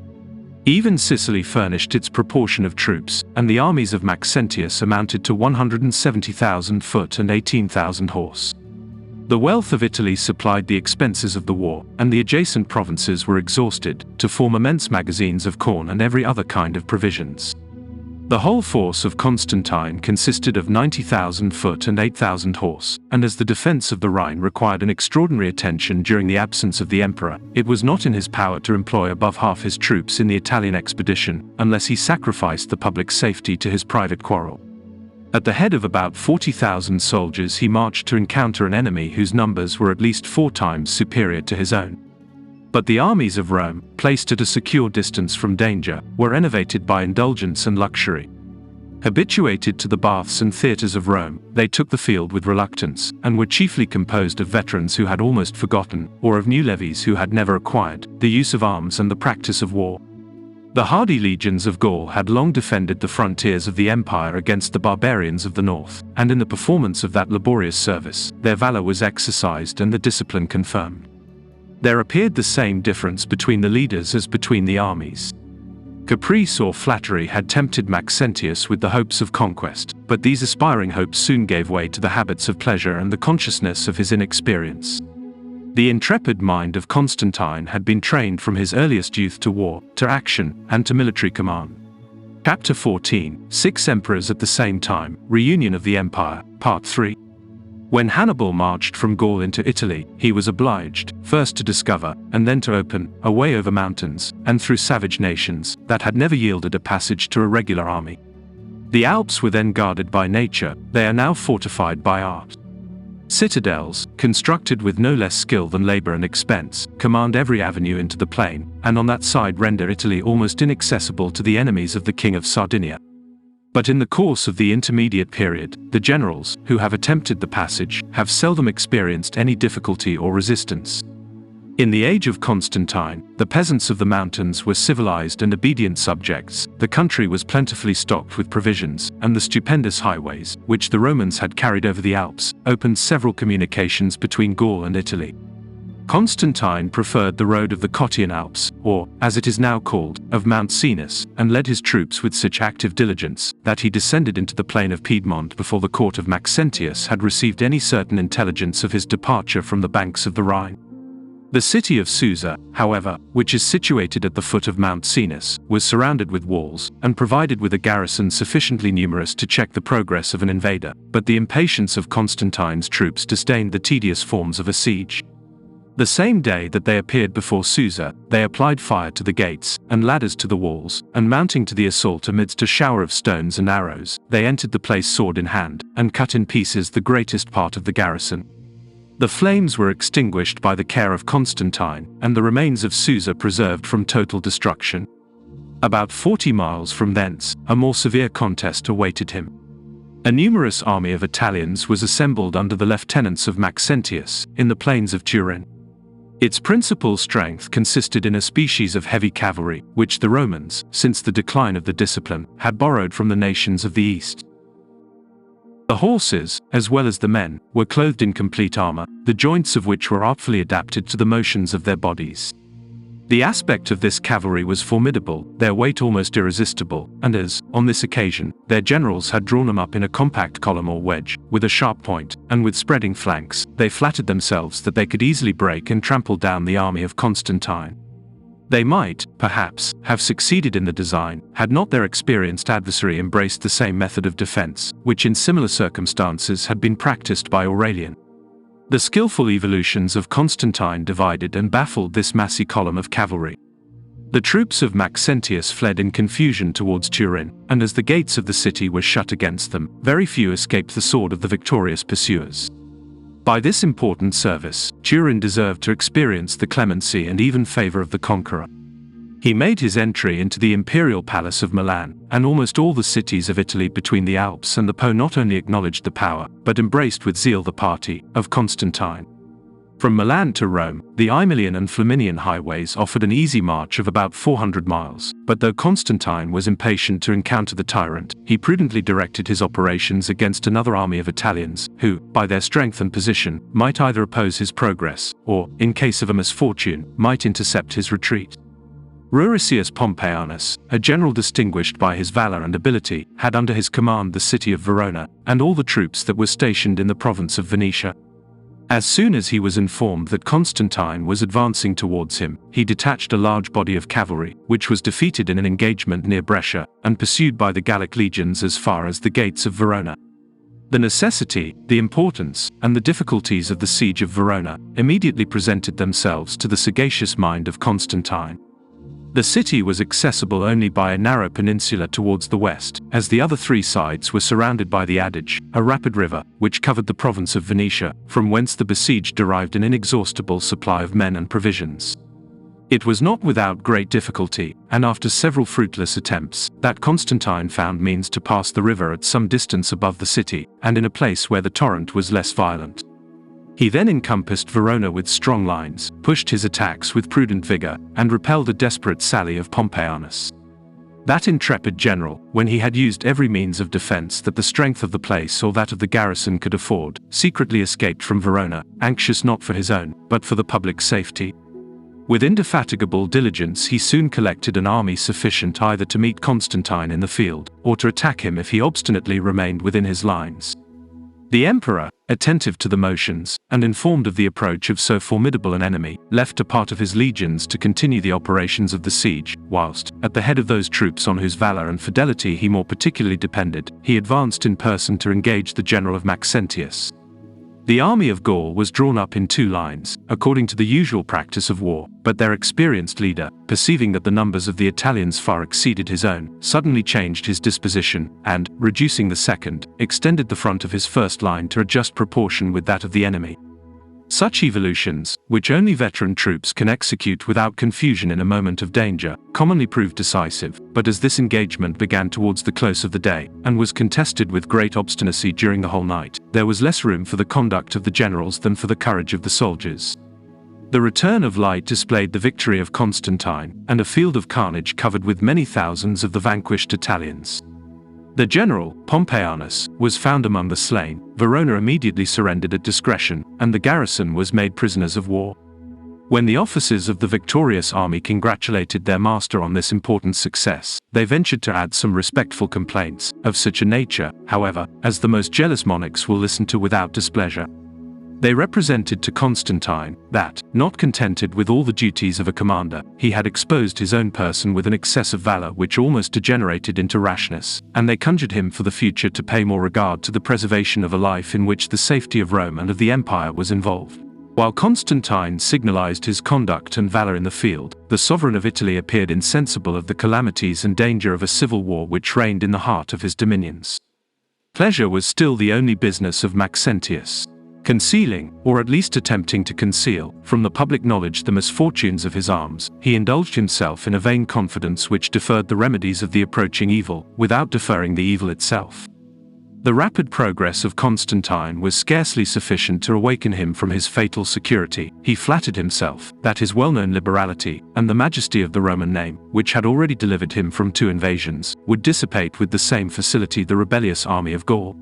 Even Sicily furnished its proportion of troops, and the armies of Maxentius amounted to 170,000 foot and 18,000 horse. The wealth of Italy supplied the expenses of the war, and the adjacent provinces were exhausted, to form immense magazines of corn and every other kind of provisions. The whole force of Constantine consisted of 90,000 foot and 8,000 horse, and as the defense of the Rhine required an extraordinary attention during the absence of the emperor, it was not in his power to employ above half his troops in the Italian expedition, unless he sacrificed the public safety to his private quarrel. At the head of about 40,000 soldiers he marched to encounter an enemy whose numbers were at least 4 times superior to his own. But the armies of Rome, placed at a secure distance from danger, were enervated by indulgence and luxury. Habituated to the baths and theatres of Rome, they took the field with reluctance, and were chiefly composed of veterans who had almost forgotten, or of new levies who had never acquired, the use of arms and the practice of war. The hardy legions of Gaul had long defended the frontiers of the empire against the barbarians of the north, and in the performance of that laborious service, their valor was exercised and the discipline confirmed. There appeared the same difference between the leaders as between the armies. Caprice or flattery had tempted Maxentius with the hopes of conquest, but these aspiring hopes soon gave way to the habits of pleasure and the consciousness of his inexperience. The intrepid mind of Constantine had been trained from his earliest youth to war, to action, and to military command. Chapter 14, 6 Emperors at the Same Time, Reunion of the Empire, Part 3. When Hannibal marched from Gaul into Italy, he was obliged, first to discover, and then to open, a way over mountains, and through savage nations, that had never yielded a passage to a regular army. The Alps were then guarded by nature, they are now fortified by art. Citadels, constructed with no less skill than labor and expense, command every avenue into the plain, and on that side render Italy almost inaccessible to the enemies of the King of Sardinia. But in the course of the intermediate period, the generals, who have attempted the passage, have seldom experienced any difficulty or resistance. In the age of Constantine, the peasants of the mountains were civilized and obedient subjects, the country was plentifully stocked with provisions, and the stupendous highways, which the Romans had carried over the Alps, opened several communications between Gaul and Italy. Constantine preferred the road of the Cottian Alps, or, as it is now called, of Mount Cenis, and led his troops with such active diligence, that he descended into the plain of Piedmont before the court of Maxentius had received any certain intelligence of his departure from the banks of the Rhine. The city of Susa, however, which is situated at the foot of Mount Cenis, was surrounded with walls, and provided with a garrison sufficiently numerous to check the progress of an invader, but the impatience of Constantine's troops disdained the tedious forms of a siege. The same day that they appeared before Susa, they applied fire to the gates, and ladders to the walls, and mounting to the assault amidst a shower of stones and arrows, they entered the place sword in hand, and cut in pieces the greatest part of the garrison. The flames were extinguished by the care of Constantine, and the remains of Susa preserved from total destruction. About 40 miles from thence, a more severe contest awaited him. A numerous army of Italians was assembled under the lieutenants of Maxentius, in the plains of Turin. Its principal strength consisted in a species of heavy cavalry, which the Romans, since the decline of the discipline, had borrowed from the nations of the East. The horses, as well as the men, were clothed in complete armor, the joints of which were artfully adapted to the motions of their bodies. The aspect of this cavalry was formidable, their weight almost irresistible, and as, on this occasion, their generals had drawn them up in a compact column or wedge, with a sharp point, and with spreading flanks, they flattered themselves that they could easily break and trample down the army of Constantine. They might, perhaps, have succeeded in the design, had not their experienced adversary embraced the same method of defense, which in similar circumstances had been practiced by Aurelian. The skillful evolutions of Constantine divided and baffled this massy column of cavalry. The troops of Maxentius fled in confusion towards Turin, and as the gates of the city were shut against them, very few escaped the sword of the victorious pursuers. By this important service, Turin deserved to experience the clemency and even favor of the conqueror. He made his entry into the imperial palace of Milan, and almost all the cities of Italy between the Alps and the Po not only acknowledged the power, but embraced with zeal the party of Constantine. From Milan to Rome, the Aemilian and Flaminian highways offered an easy march of about 400 miles, but though Constantine was impatient to encounter the tyrant, he prudently directed his operations against another army of Italians, who, by their strength and position, might either oppose his progress, or, in case of a misfortune, might intercept his retreat. Ruricius Pompeianus, a general distinguished by his valor and ability, had under his command the city of Verona, and all the troops that were stationed in the province of Venetia. As soon as he was informed that Constantine was advancing towards him, he detached a large body of cavalry, which was defeated in an engagement near Brescia, and pursued by the Gallic legions as far as the gates of Verona. The necessity, the importance, and the difficulties of the siege of Verona immediately presented themselves to the sagacious mind of Constantine. The city was accessible only by a narrow peninsula towards the west, as the other three sides were surrounded by the Adige, a rapid river, which covered the province of Venetia, from whence the besieged derived an inexhaustible supply of men and provisions. It was not without great difficulty, and after several fruitless attempts, that Constantine found means to pass the river at some distance above the city, and in a place where the torrent was less violent. He then encompassed Verona with strong lines, pushed his attacks with prudent vigor, and repelled a desperate sally of Pompeianus. That intrepid general, when he had used every means of defense that the strength of the place or that of the garrison could afford, secretly escaped from Verona, anxious not for his own, but for the public safety. With indefatigable diligence he soon collected an army sufficient either to meet Constantine in the field, or to attack him if he obstinately remained within his lines. The emperor, attentive to the motions, and informed of the approach of so formidable an enemy, left a part of his legions to continue the operations of the siege, whilst, at the head of those troops on whose valor and fidelity he more particularly depended, he advanced in person to engage the general of Maxentius. The army of Gaul was drawn up in two lines, according to the usual practice of war, but their experienced leader, perceiving that the numbers of the Italians far exceeded his own, suddenly changed his disposition, and, reducing the second, extended the front of his first line to a just proportion with that of the enemy. Such evolutions, which only veteran troops can execute without confusion in a moment of danger, commonly proved decisive, but as this engagement began towards the close of the day, and was contested with great obstinacy during the whole night, there was less room for the conduct of the generals than for the courage of the soldiers. The return of light displayed the victory of Constantine, and a field of carnage covered with many thousands of the vanquished Italians. The general, Pompeianus, was found among the slain. Verona immediately surrendered at discretion, and the garrison was made prisoners of war. When the officers of the victorious army congratulated their master on this important success, they ventured to add some respectful complaints, of such a nature, however, as the most jealous monarchs will listen to without displeasure. They represented to Constantine that, not contented with all the duties of a commander, he had exposed his own person with an excess of valor which almost degenerated into rashness, and they conjured him for the future to pay more regard to the preservation of a life in which the safety of Rome and of the empire was involved. While Constantine signalized his conduct and valor in the field, the sovereign of Italy appeared insensible of the calamities and danger of a civil war which reigned in the heart of his dominions. Pleasure was still the only business of Maxentius. Concealing, or at least attempting to conceal, from the public knowledge the misfortunes of his arms, he indulged himself in a vain confidence which deferred the remedies of the approaching evil, without deferring the evil itself. The rapid progress of Constantine was scarcely sufficient to awaken him from his fatal security. He flattered himself that his well-known liberality, and the majesty of the Roman name, which had already delivered him from 2 invasions, would dissipate with the same facility the rebellious army of Gaul.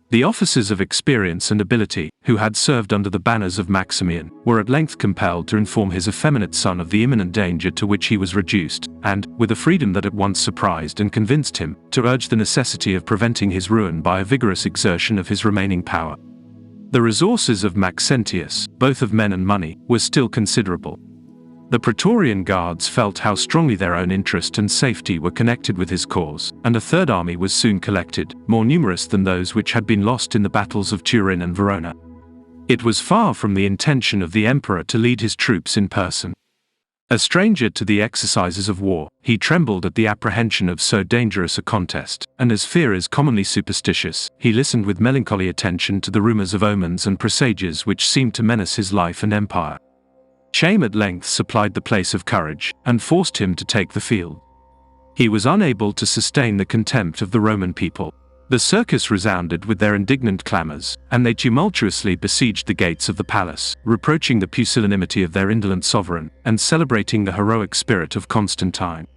The officers of experience and ability, who had served under the banners of Maximian, were at length compelled to inform his effeminate son of the imminent danger to which he was reduced, and, with a freedom that at once surprised and convinced him, to urge the necessity of preventing his ruin by a vigorous exertion of his remaining power. The resources of Maxentius, both of men and money, were still considerable. The Praetorian Guards felt how strongly their own interest and safety were connected with his cause, and a third army was soon collected, more numerous than those which had been lost in the battles of Turin and Verona. It was far from the intention of the emperor to lead his troops in person. A stranger to the exercises of war, he trembled at the apprehension of so dangerous a contest, and as fear is commonly superstitious, he listened with melancholy attention to the rumors of omens and presages which seemed to menace his life and empire. Shame at length supplied the place of courage, and forced him to take the field. He was unable to sustain the contempt of the Roman people. The circus resounded with their indignant clamors, and they tumultuously besieged the gates of the palace, reproaching the pusillanimity of their indolent sovereign, and celebrating the heroic spirit of Constantine.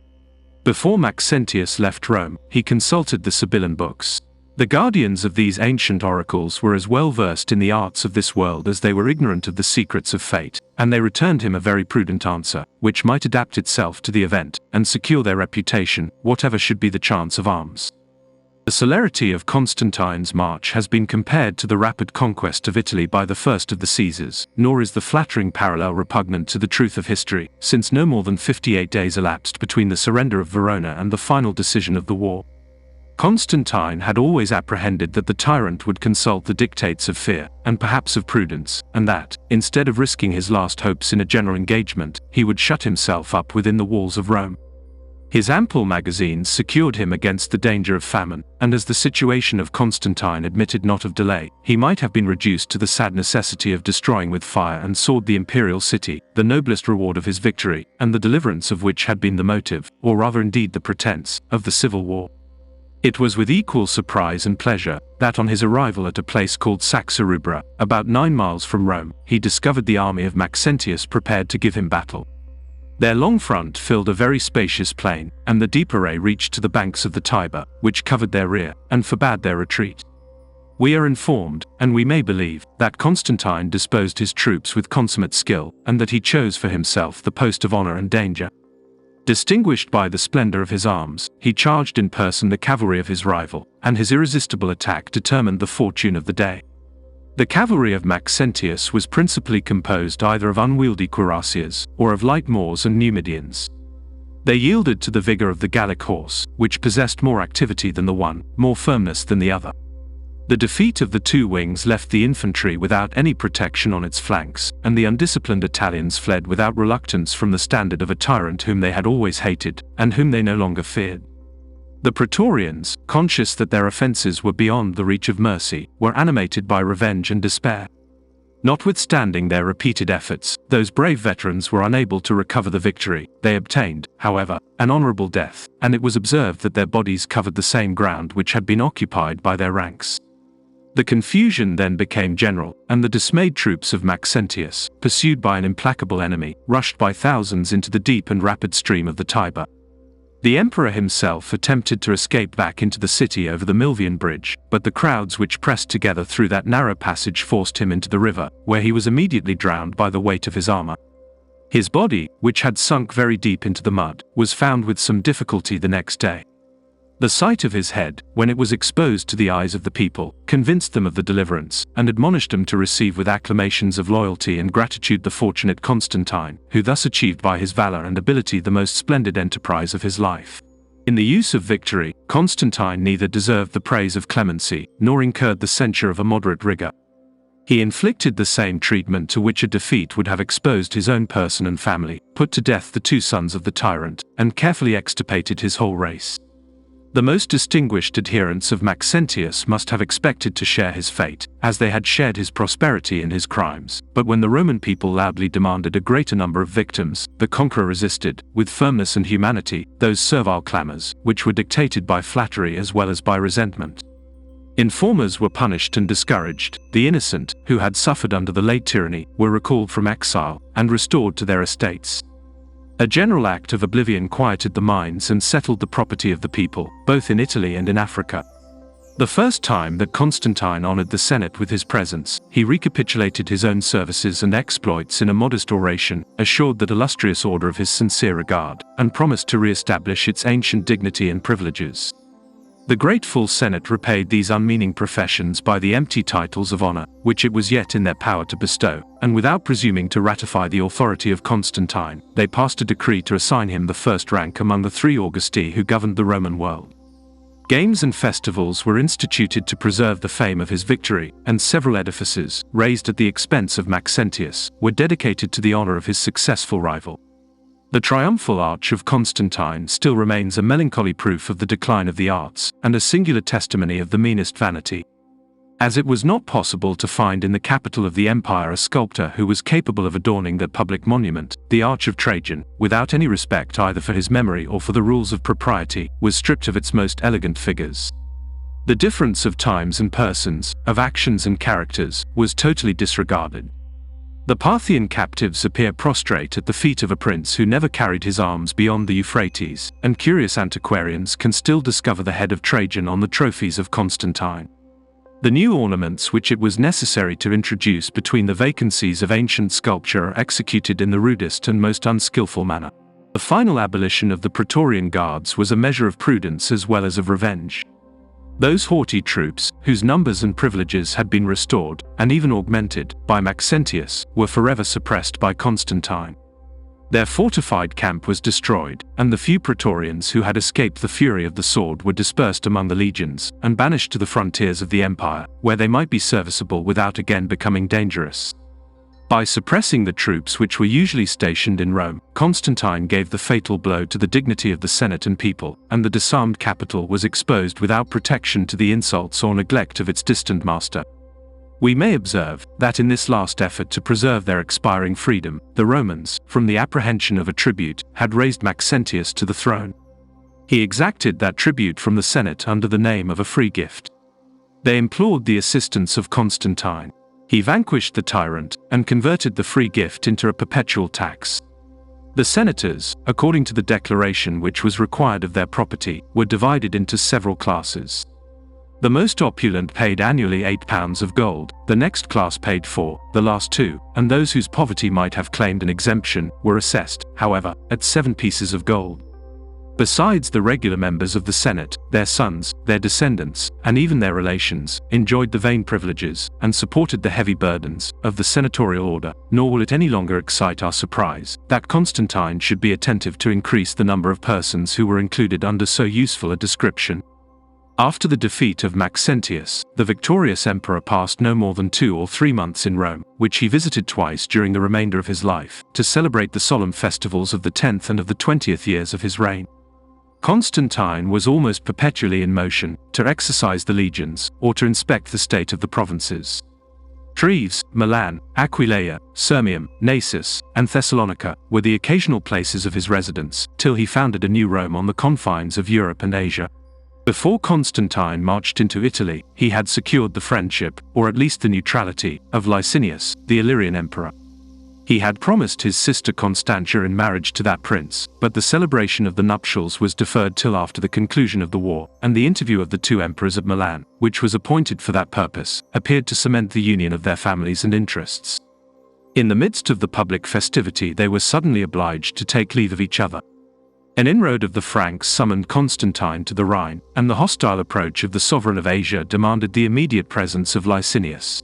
Before Maxentius left Rome, he consulted the Sibylline books. The guardians of these ancient oracles were as well versed in the arts of this world as they were ignorant of the secrets of fate, and they returned him a very prudent answer, which might adapt itself to the event, and secure their reputation, whatever should be the chance of arms. The celerity of Constantine's march has been compared to the rapid conquest of Italy by the first of the Caesars, nor is the flattering parallel repugnant to the truth of history, since no more than 58 days elapsed between the surrender of Verona and the final decision of the war. Constantine had always apprehended that the tyrant would consult the dictates of fear, and perhaps of prudence, and that, instead of risking his last hopes in a general engagement, he would shut himself up within the walls of Rome. His ample magazines secured him against the danger of famine, and as the situation of Constantine admitted not of delay, he might have been reduced to the sad necessity of destroying with fire and sword the imperial city, the noblest reward of his victory, and the deliverance of which had been the motive, or rather indeed the pretense, of the civil war. It was with equal surprise and pleasure that on his arrival at a place called Saxa Rubra, about 9 miles from Rome, he discovered the army of Maxentius prepared to give him battle. Their long front filled a very spacious plain, and the deep array reached to the banks of the Tiber, which covered their rear, and forbade their retreat. We are informed, and we may believe, that Constantine disposed his troops with consummate skill, and that he chose for himself the post of honor and danger. Distinguished by the splendor of his arms, he charged in person the cavalry of his rival, and his irresistible attack determined the fortune of the day. The cavalry of Maxentius was principally composed either of unwieldy cuirassiers, or of light Moors and Numidians. They yielded to the vigor of the Gallic horse, which possessed more activity than the one, more firmness than the other. The defeat of the two wings left the infantry without any protection on its flanks, and the undisciplined Italians fled without reluctance from the standard of a tyrant whom they had always hated, and whom they no longer feared. The Praetorians, conscious that their offenses were beyond the reach of mercy, were animated by revenge and despair. Notwithstanding their repeated efforts, those brave veterans were unable to recover the victory. They obtained, however, an honorable death, and it was observed that their bodies covered the same ground which had been occupied by their ranks. The confusion then became general, and the dismayed troops of Maxentius, pursued by an implacable enemy, rushed by thousands into the deep and rapid stream of the Tiber. The emperor himself attempted to escape back into the city over the Milvian bridge, but the crowds which pressed together through that narrow passage forced him into the river, where he was immediately drowned by the weight of his armor. His body, which had sunk very deep into the mud, was found with some difficulty the next day. The sight of his head, when it was exposed to the eyes of the people, convinced them of the deliverance, and admonished them to receive with acclamations of loyalty and gratitude the fortunate Constantine, who thus achieved by his valor and ability the most splendid enterprise of his life. In the use of victory, Constantine neither deserved the praise of clemency, nor incurred the censure of a moderate rigor. He inflicted the same treatment to which a defeat would have exposed his own person and family, put to death the 2 sons of the tyrant, and carefully extirpated his whole race. The most distinguished adherents of Maxentius must have expected to share his fate, as they had shared his prosperity and his crimes, but when the Roman people loudly demanded a greater number of victims, the conqueror resisted, with firmness and humanity, those servile clamors, which were dictated by flattery as well as by resentment. Informers were punished and discouraged. The innocent, who had suffered under the late tyranny, were recalled from exile, and restored to their estates. A general act of oblivion quieted the minds and settled the property of the people, both in Italy and in Africa. The first time that Constantine honored the Senate with his presence, he recapitulated his own services and exploits in a modest oration, assured that illustrious order of his sincere regard, and promised to re-establish its ancient dignity and privileges. The grateful Senate repaid these unmeaning professions by the empty titles of honor, which it was yet in their power to bestow, and without presuming to ratify the authority of Constantine, they passed a decree to assign him the first rank among the 3 Augusti who governed the Roman world. Games and festivals were instituted to preserve the fame of his victory, and several edifices, raised at the expense of Maxentius, were dedicated to the honor of his successful rival. The triumphal arch of Constantine still remains a melancholy proof of the decline of the arts, and a singular testimony of the meanest vanity. As it was not possible to find in the capital of the empire a sculptor who was capable of adorning that public monument, the Arch of Trajan, without any respect either for his memory or for the rules of propriety, was stripped of its most elegant figures. The difference of times and persons, of actions and characters, was totally disregarded. The Parthian captives appear prostrate at the feet of a prince who never carried his arms beyond the Euphrates, and curious antiquarians can still discover the head of Trajan on the trophies of Constantine. The new ornaments which it was necessary to introduce between the vacancies of ancient sculpture are executed in the rudest and most unskillful manner. The final abolition of the Praetorian Guards was a measure of prudence as well as of revenge. Those haughty troops, whose numbers and privileges had been restored, and even augmented, by Maxentius, were forever suppressed by Constantine. Their fortified camp was destroyed, and the few Praetorians who had escaped the fury of the sword were dispersed among the legions, and banished to the frontiers of the empire, where they might be serviceable without again becoming dangerous. By suppressing the troops which were usually stationed in Rome, Constantine gave the fatal blow to the dignity of the Senate and people, and the disarmed capital was exposed without protection to the insults or neglect of its distant master. We may observe that in this last effort to preserve their expiring freedom, the Romans, from the apprehension of a tribute, had raised Maxentius to the throne. He exacted that tribute from the Senate under the name of a free gift. They implored the assistance of Constantine. He vanquished the tyrant, and converted the free gift into a perpetual tax. The senators, according to the declaration which was required of their property, were divided into several classes. The most opulent paid annually 8 pounds of gold, the next class paid 4, the last 2, and those whose poverty might have claimed an exemption, were assessed, however, at 7 pieces of gold. Besides the regular members of the Senate, their sons, their descendants, and even their relations, enjoyed the vain privileges, and supported the heavy burdens, of the senatorial order, nor will it any longer excite our surprise, that Constantine should be attentive to increase the number of persons who were included under so useful a description. After the defeat of Maxentius, the victorious emperor passed no more than 2 or 3 months in Rome, which he visited twice during the remainder of his life, to celebrate the solemn festivals of the 10th and of the 20th years of his reign. Constantine was almost perpetually in motion, to exercise the legions, or to inspect the state of the provinces. Treves, Milan, Aquileia, Sirmium, Naissus, and Thessalonica were the occasional places of his residence, till he founded a new Rome on the confines of Europe and Asia. Before Constantine marched into Italy, he had secured the friendship, or at least the neutrality, of Licinius, the Illyrian emperor. He had promised his sister Constantia in marriage to that prince, but the celebration of the nuptials was deferred till after the conclusion of the war, and the interview of the 2 emperors at Milan, which was appointed for that purpose, appeared to cement the union of their families and interests. In the midst of the public festivity they were suddenly obliged to take leave of each other. An inroad of the Franks summoned Constantine to the Rhine, and the hostile approach of the sovereign of Asia demanded the immediate presence of Licinius.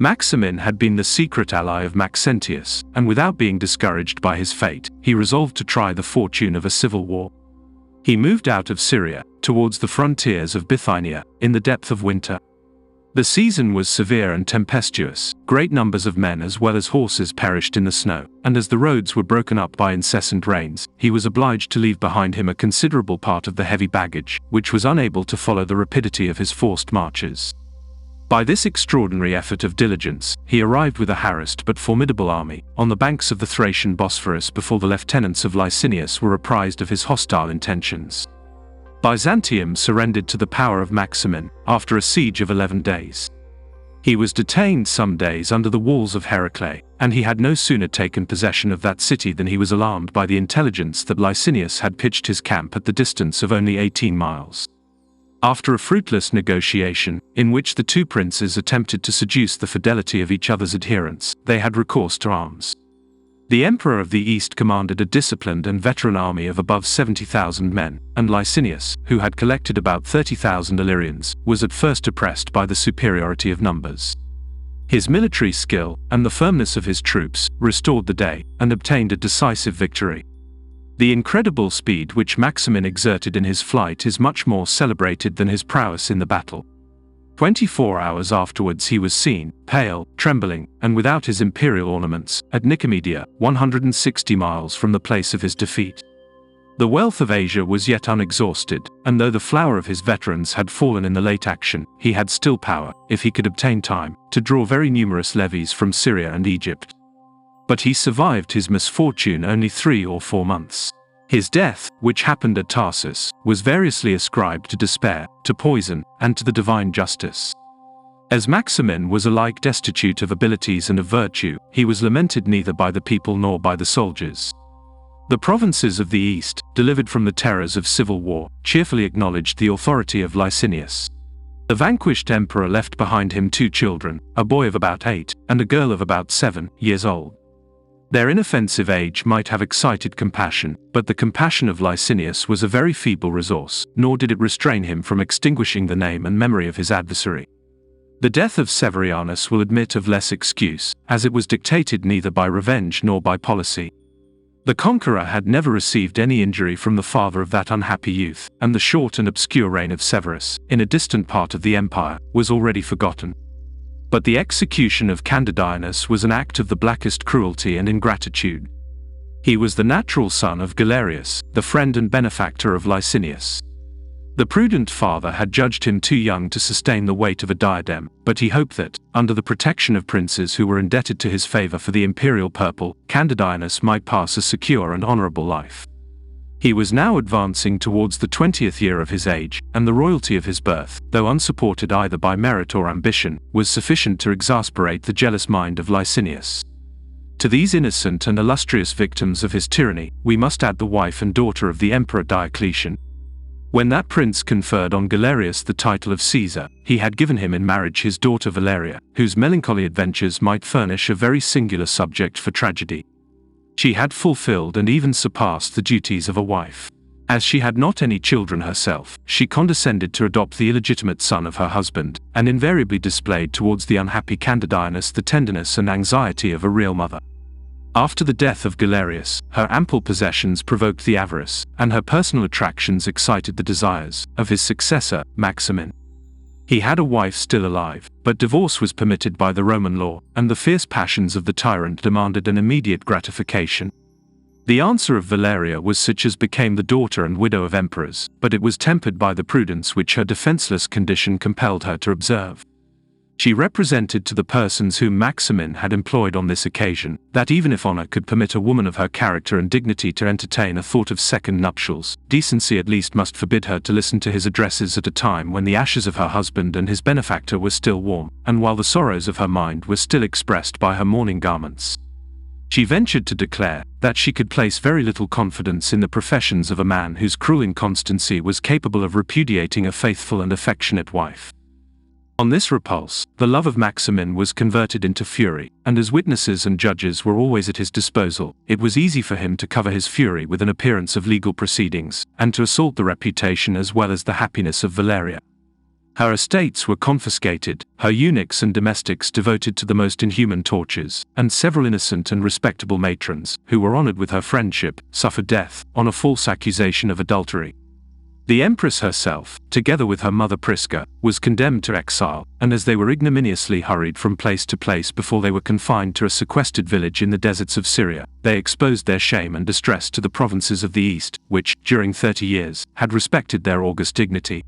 Maximin had been the secret ally of Maxentius, and without being discouraged by his fate, he resolved to try the fortune of a civil war. He moved out of Syria, towards the frontiers of Bithynia, in the depth of winter. The season was severe and tempestuous, great numbers of men as well as horses perished in the snow, and as the roads were broken up by incessant rains, he was obliged to leave behind him a considerable part of the heavy baggage, which was unable to follow the rapidity of his forced marches. By this extraordinary effort of diligence, he arrived with a harassed but formidable army, on the banks of the Thracian Bosphorus before the lieutenants of Licinius were apprised of his hostile intentions. Byzantium surrendered to the power of Maximin, after a siege of 11 days. He was detained some days under the walls of Heraclea, and he had no sooner taken possession of that city than he was alarmed by the intelligence that Licinius had pitched his camp at the distance of only 18 miles. After a fruitless negotiation, in which the 2 princes attempted to seduce the fidelity of each other's adherents, they had recourse to arms. The Emperor of the East commanded a disciplined and veteran army of above 70,000 men, and Licinius, who had collected about 30,000 Illyrians, was at first oppressed by the superiority of numbers. His military skill, and the firmness of his troops, restored the day, and obtained a decisive victory. The incredible speed which Maximin exerted in his flight is much more celebrated than his prowess in the battle. 24 hours afterwards he was seen, pale, trembling, and without his imperial ornaments, at Nicomedia, 160 miles from the place of his defeat. The wealth of Asia was yet unexhausted, and though the flower of his veterans had fallen in the late action, he had still power, if he could obtain time, to draw very numerous levies from Syria and Egypt. But he survived his misfortune only 3 or 4 months. His death, which happened at Tarsus, was variously ascribed to despair, to poison, and to the divine justice. As Maximin was alike destitute of abilities and of virtue, he was lamented neither by the people nor by the soldiers. The provinces of the East, delivered from the terrors of civil war, cheerfully acknowledged the authority of Licinius. The vanquished emperor left behind him 2 children, a boy of about 8, and a girl of about 7 years old. Their inoffensive age might have excited compassion, but the compassion of Licinius was a very feeble resource, nor did it restrain him from extinguishing the name and memory of his adversary. The death of Severianus will admit of less excuse, as it was dictated neither by revenge nor by policy. The conqueror had never received any injury from the father of that unhappy youth, and the short and obscure reign of Severus, in a distant part of the empire, was already forgotten. But the execution of Candidianus was an act of the blackest cruelty and ingratitude. He was the natural son of Galerius, the friend and benefactor of Licinius. The prudent father had judged him too young to sustain the weight of a diadem, but he hoped that, under the protection of princes who were indebted to his favor for the imperial purple, Candidianus might pass a secure and honorable life. He was now advancing towards the 20th year of his age, and the royalty of his birth, though unsupported either by merit or ambition, was sufficient to exasperate the jealous mind of Licinius. To these innocent and illustrious victims of his tyranny, we must add the wife and daughter of the Emperor Diocletian. When that prince conferred on Galerius the title of Caesar, he had given him in marriage his daughter Valeria, whose melancholy adventures might furnish a very singular subject for tragedy. She had fulfilled and even surpassed the duties of a wife. As she had not any children herself, she condescended to adopt the illegitimate son of her husband, and invariably displayed towards the unhappy Candidianus the tenderness and anxiety of a real mother. After the death of Galerius, her ample possessions provoked the avarice, and her personal attractions excited the desires, of his successor, Maximin. He had a wife still alive, but divorce was permitted by the Roman law, and the fierce passions of the tyrant demanded an immediate gratification. The answer of Valeria was such as became the daughter and widow of emperors, but it was tempered by the prudence which her defenseless condition compelled her to observe. She represented to the persons whom Maximin had employed on this occasion, that even if honor could permit a woman of her character and dignity to entertain a thought of second nuptials, decency at least must forbid her to listen to his addresses at a time when the ashes of her husband and his benefactor were still warm, and while the sorrows of her mind were still expressed by her mourning garments. She ventured to declare that she could place very little confidence in the professions of a man whose cruel inconstancy was capable of repudiating a faithful and affectionate wife. On this repulse, the love of Maximin was converted into fury, and as witnesses and judges were always at his disposal, it was easy for him to cover his fury with an appearance of legal proceedings, and to assault the reputation as well as the happiness of Valeria. Her estates were confiscated, her eunuchs and domestics devoted to the most inhuman tortures, and several innocent and respectable matrons, who were honored with her friendship, suffered death, on a false accusation of adultery. The empress herself, together with her mother Prisca, was condemned to exile, and as they were ignominiously hurried from place to place before they were confined to a sequestered village in the deserts of Syria, they exposed their shame and distress to the provinces of the East, which, during 30 years, had respected their august dignity.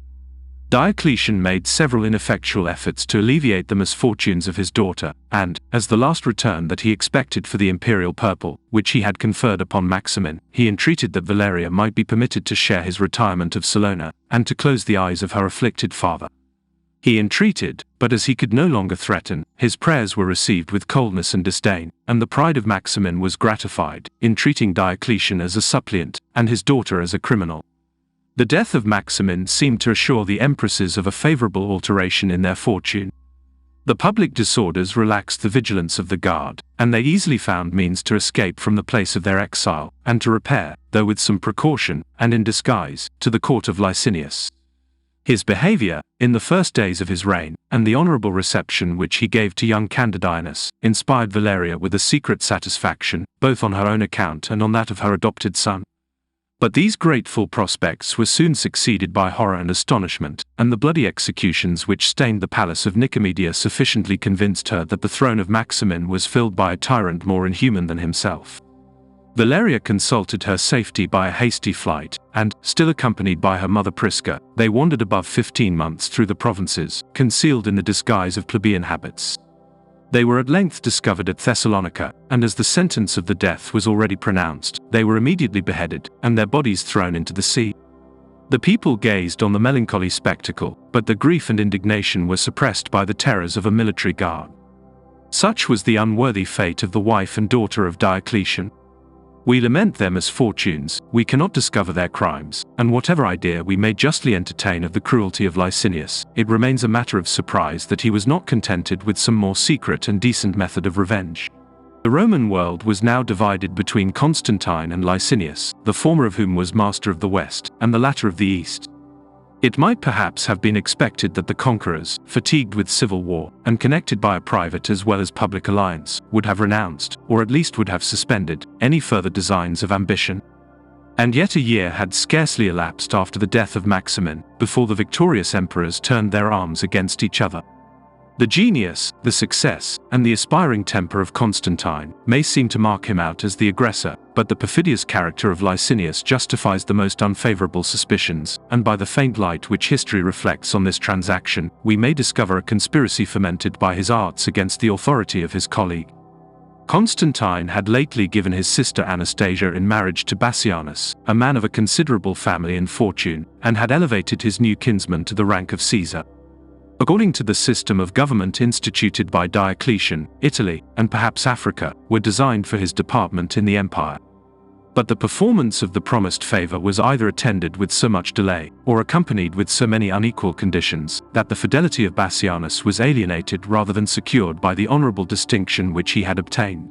Diocletian made several ineffectual efforts to alleviate the misfortunes of his daughter, and, as the last return that he expected for the imperial purple, which he had conferred upon Maximin, he entreated that Valeria might be permitted to share his retirement of Salona, and to close the eyes of her afflicted father. He entreated, but as he could no longer threaten, his prayers were received with coldness and disdain, and the pride of Maximin was gratified, in treating Diocletian as a suppliant, and his daughter as a criminal. The death of Maximin seemed to assure the empresses of a favorable alteration in their fortune. The public disorders relaxed the vigilance of the guard, and they easily found means to escape from the place of their exile, and to repair, though with some precaution, and in disguise, to the court of Licinius. His behavior, in the first days of his reign, and the honorable reception which he gave to young Candidianus, inspired Valeria with a secret satisfaction, both on her own account and on that of her adopted son. But these grateful prospects were soon succeeded by horror and astonishment, and the bloody executions which stained the palace of Nicomedia sufficiently convinced her that the throne of Maximin was filled by a tyrant more inhuman than himself. Valeria consulted her safety by a hasty flight, and, still accompanied by her mother Prisca, they wandered above 15 months through the provinces, concealed in the disguise of plebeian habits. They were at length discovered at Thessalonica, and as the sentence of the death was already pronounced, they were immediately beheaded, and their bodies thrown into the sea. The people gazed on the melancholy spectacle, but their grief and indignation were suppressed by the terrors of a military guard. Such was the unworthy fate of the wife and daughter of Diocletian. We lament their misfortunes, we cannot discover their crimes, and whatever idea we may justly entertain of the cruelty of Licinius, it remains a matter of surprise that he was not contented with some more secret and decent method of revenge. The Roman world was now divided between Constantine and Licinius, the former of whom was master of the West, and the latter of the East. It might perhaps have been expected that the conquerors, fatigued with civil war, and connected by a private as well as public alliance, would have renounced, or at least would have suspended, any further designs of ambition. And yet a year had scarcely elapsed after the death of Maximin, before the victorious emperors turned their arms against each other. The genius, the success, and the aspiring temper of Constantine may seem to mark him out as the aggressor, but the perfidious character of Licinius justifies the most unfavorable suspicions, and by the faint light which history reflects on this transaction, we may discover a conspiracy fomented by his arts against the authority of his colleague. Constantine had lately given his sister Anastasia in marriage to Bassianus, a man of a considerable family and fortune, and had elevated his new kinsman to the rank of Caesar. According to the system of government instituted by Diocletian, Italy, and perhaps Africa, were designed for his department in the empire. But the performance of the promised favor was either attended with so much delay, or accompanied with so many unequal conditions, that the fidelity of Bassianus was alienated rather than secured by the honorable distinction which he had obtained.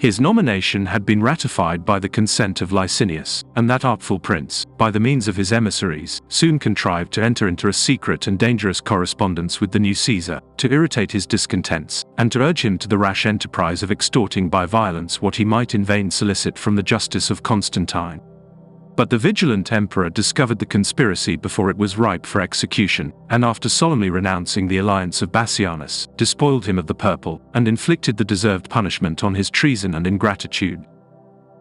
His nomination had been ratified by the consent of Licinius, and that artful prince, by the means of his emissaries, soon contrived to enter into a secret and dangerous correspondence with the new Caesar, to irritate his discontents, and to urge him to the rash enterprise of extorting by violence what he might in vain solicit from the justice of Constantine. But the vigilant emperor discovered the conspiracy before it was ripe for execution, and after solemnly renouncing the alliance of Bassianus, despoiled him of the purple, and inflicted the deserved punishment on his treason and ingratitude.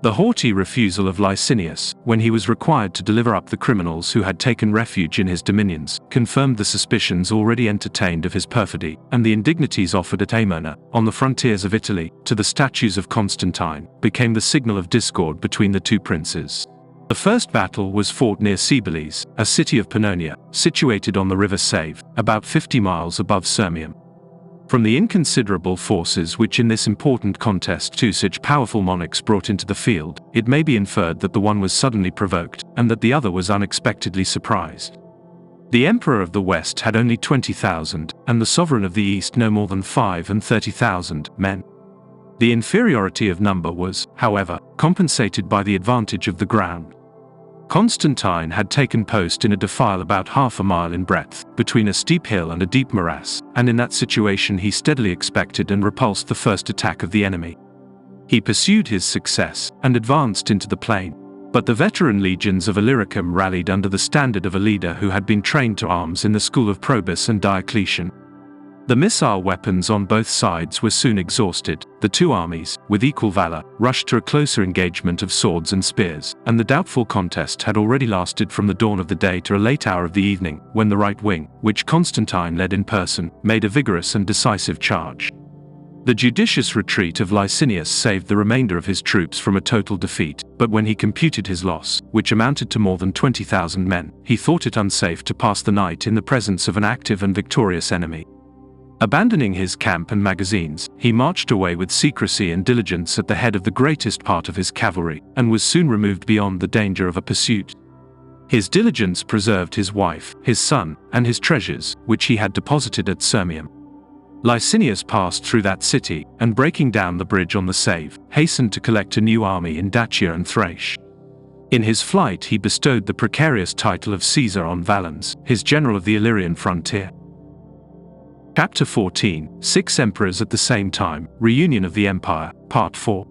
The haughty refusal of Licinius, when he was required to deliver up the criminals who had taken refuge in his dominions, confirmed the suspicions already entertained of his perfidy, and the indignities offered at Aemona, on the frontiers of Italy, to the statues of Constantine, became the signal of discord between the two princes. The first battle was fought near Cibeles, a city of Pannonia, situated on the river Save, about 50 miles above Sirmium. From the inconsiderable forces which in this important contest two such powerful monarchs brought into the field, it may be inferred that the one was suddenly provoked, and that the other was unexpectedly surprised. The emperor of the West had only 20,000, and the sovereign of the East no more than 35,000 men. The inferiority of number was, however, compensated by the advantage of the ground. Constantine had taken post in a defile about half a mile in breadth, between a steep hill and a deep morass, and in that situation he steadily expected and repulsed the first attack of the enemy. He pursued his success, and advanced into the plain. But the veteran legions of Illyricum rallied under the standard of a leader who had been trained to arms in the school of Probus and Diocletian. The missile weapons on both sides were soon exhausted. The two armies, with equal valor, rushed to a closer engagement of swords and spears, and the doubtful contest had already lasted from the dawn of the day to a late hour of the evening, when the right wing, which Constantine led in person, made a vigorous and decisive charge. The judicious retreat of Licinius saved the remainder of his troops from a total defeat, but when he computed his loss, which amounted to more than 20,000 men, he thought it unsafe to pass the night in the presence of an active and victorious enemy. Abandoning his camp and magazines, he marched away with secrecy and diligence at the head of the greatest part of his cavalry, and was soon removed beyond the danger of a pursuit. His diligence preserved his wife, his son, and his treasures, which he had deposited at Sirmium. Licinius passed through that city, and breaking down the bridge on the Save, hastened to collect a new army in Dacia and Thrace. In his flight he bestowed the precarious title of Caesar on Valens, his general of the Illyrian frontier. Chapter 14, 6 Emperors at the Same Time, Reunion of the Empire, Part 4.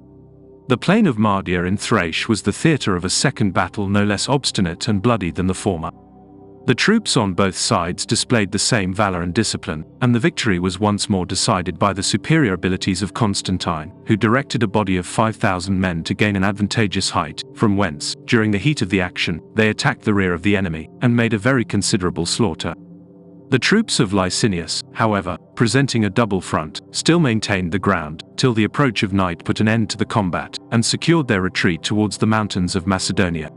The plain of Mardia in Thrace was the theatre of a second battle no less obstinate and bloody than the former. The troops on both sides displayed the same valor and discipline, and the victory was once more decided by the superior abilities of Constantine, who directed a body of 5,000 men to gain an advantageous height, from whence, during the heat of the action, they attacked the rear of the enemy, and made a very considerable slaughter. The troops of Licinius, however, presenting a double front, still maintained the ground, till the approach of night put an end to the combat, and secured their retreat towards the mountains of Macedonia.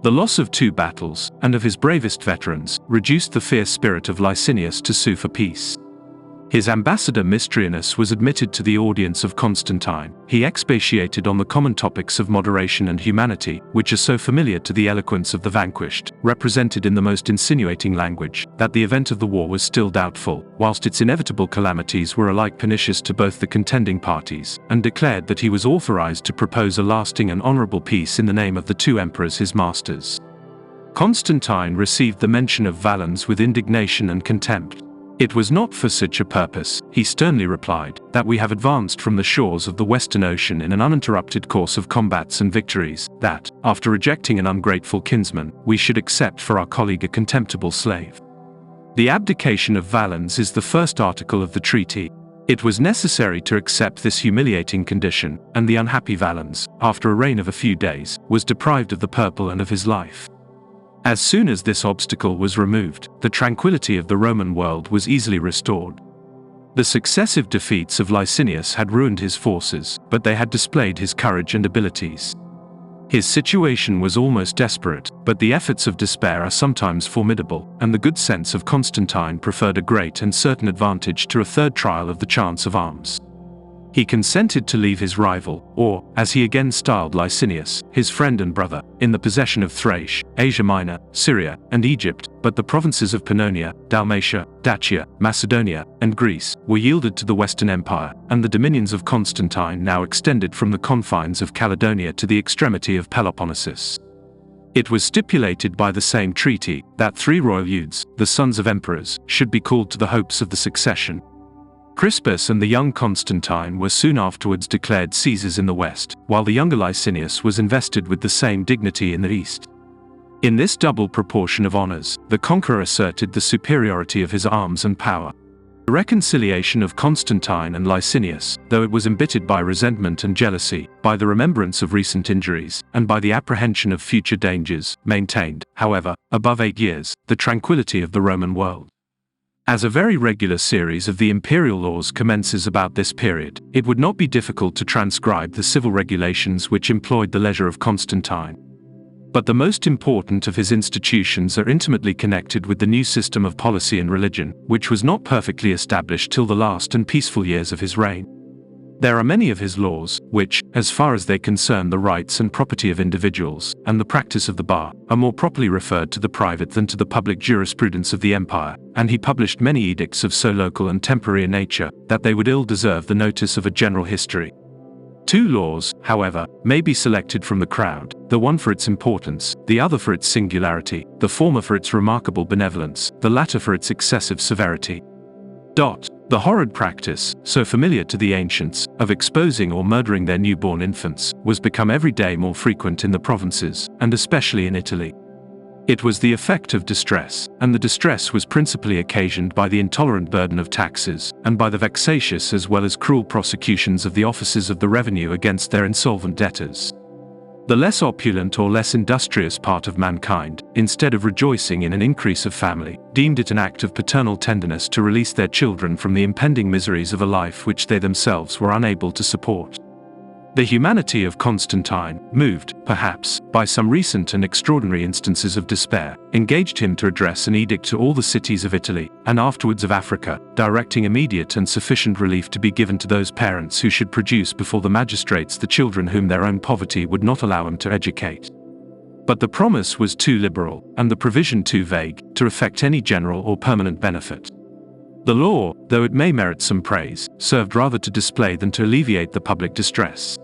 The loss of 2 battles, and of his bravest veterans, reduced the fierce spirit of Licinius to sue for peace. His ambassador Mistrionus was admitted to the audience of Constantine. He expatiated on the common topics of moderation and humanity, which are so familiar to the eloquence of the vanquished, represented in the most insinuating language, that the event of the war was still doubtful, whilst its inevitable calamities were alike pernicious to both the contending parties, and declared that he was authorized to propose a lasting and honorable peace in the name of the 2 emperors his masters. Constantine received the mention of Valens with indignation and contempt. "It was not for such a purpose," he sternly replied, "that we have advanced from the shores of the Western Ocean in an uninterrupted course of combats and victories, that, after rejecting an ungrateful kinsman, we should accept for our colleague a contemptible slave. The abdication of Valens is the first article of the treaty. It was necessary to accept this humiliating condition, and the unhappy Valens, after a reign of a few days, was deprived of the purple and of his life. As soon as this obstacle was removed, the tranquility of the Roman world was easily restored. The successive defeats of Licinius had ruined his forces, but they had displayed his courage and abilities. His situation was almost desperate, but the efforts of despair are sometimes formidable, and the good sense of Constantine preferred a great and certain advantage to a third trial of the chance of arms. He consented to leave his rival, or, as he again styled Licinius, his friend and brother, in the possession of Thrace, Asia Minor, Syria, and Egypt, but the provinces of Pannonia, Dalmatia, Dacia, Macedonia, and Greece were yielded to the Western Empire, and the dominions of Constantine now extended from the confines of Caledonia to the extremity of Peloponnesus. It was stipulated by the same treaty that 3 royal youths, the sons of emperors, should be called to the hopes of the succession. Crispus and the young Constantine were soon afterwards declared Caesars in the west, while the younger Licinius was invested with the same dignity in the east. In this double proportion of honors, the conqueror asserted the superiority of his arms and power. The reconciliation of Constantine and Licinius, though it was embittered by resentment and jealousy, by the remembrance of recent injuries, and by the apprehension of future dangers, maintained, however, above 8 years, the tranquility of the Roman world. As a very regular series of the imperial laws commences about this period, it would not be difficult to transcribe the civil regulations which employed the leisure of Constantine. But the most important of his institutions are intimately connected with the new system of policy and religion, which was not perfectly established till the last and peaceful years of his reign. There are many of his laws, which, as far as they concern the rights and property of individuals, and the practice of the bar, are more properly referred to the private than to the public jurisprudence of the empire, and he published many edicts of so local and temporary a nature, that they would ill deserve the notice of a general history. 2 laws, however, may be selected from the crowd, the one for its importance, the other for its singularity, the former for its remarkable benevolence, the latter for its excessive severity. The horrid practice, so familiar to the ancients, of exposing or murdering their newborn infants, was become every day more frequent in the provinces, and especially in Italy. It was the effect of distress, and the distress was principally occasioned by the intolerant burden of taxes, and by the vexatious as well as cruel prosecutions of the officers of the revenue against their insolvent debtors. The less opulent or less industrious part of mankind, instead of rejoicing in an increase of family, deemed it an act of paternal tenderness to release their children from the impending miseries of a life which they themselves were unable to support. The humanity of Constantine, moved, perhaps, by some recent and extraordinary instances of despair, engaged him to address an edict to all the cities of Italy, and afterwards of Africa, directing immediate and sufficient relief to be given to those parents who should produce before the magistrates the children whom their own poverty would not allow them to educate. But the promise was too liberal, and the provision too vague, to effect any general or permanent benefit. The law, though it may merit some praise, served rather to display than to alleviate the public distress.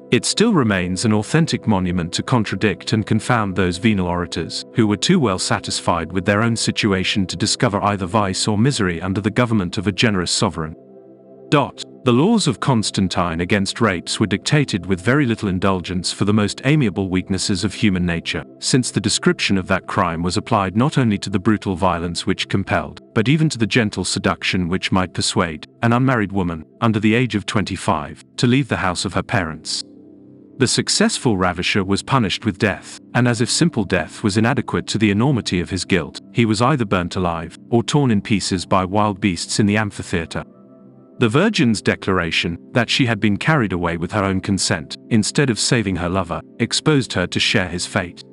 It still remains an authentic monument to contradict and confound those venal orators, who were too well satisfied with their own situation to discover either vice or misery under the government of a generous sovereign. The laws of Constantine against rapes were dictated with very little indulgence for the most amiable weaknesses of human nature, since the description of that crime was applied not only to the brutal violence which compelled, but even to the gentle seduction which might persuade an unmarried woman, under the age of 25, to leave the house of her parents. The successful ravisher was punished with death, and as if simple death was inadequate to the enormity of his guilt, he was either burnt alive, or torn in pieces by wild beasts in the amphitheatre. The virgin's declaration, that she had been carried away with her own consent, instead of saving her lover, exposed her to share his fate.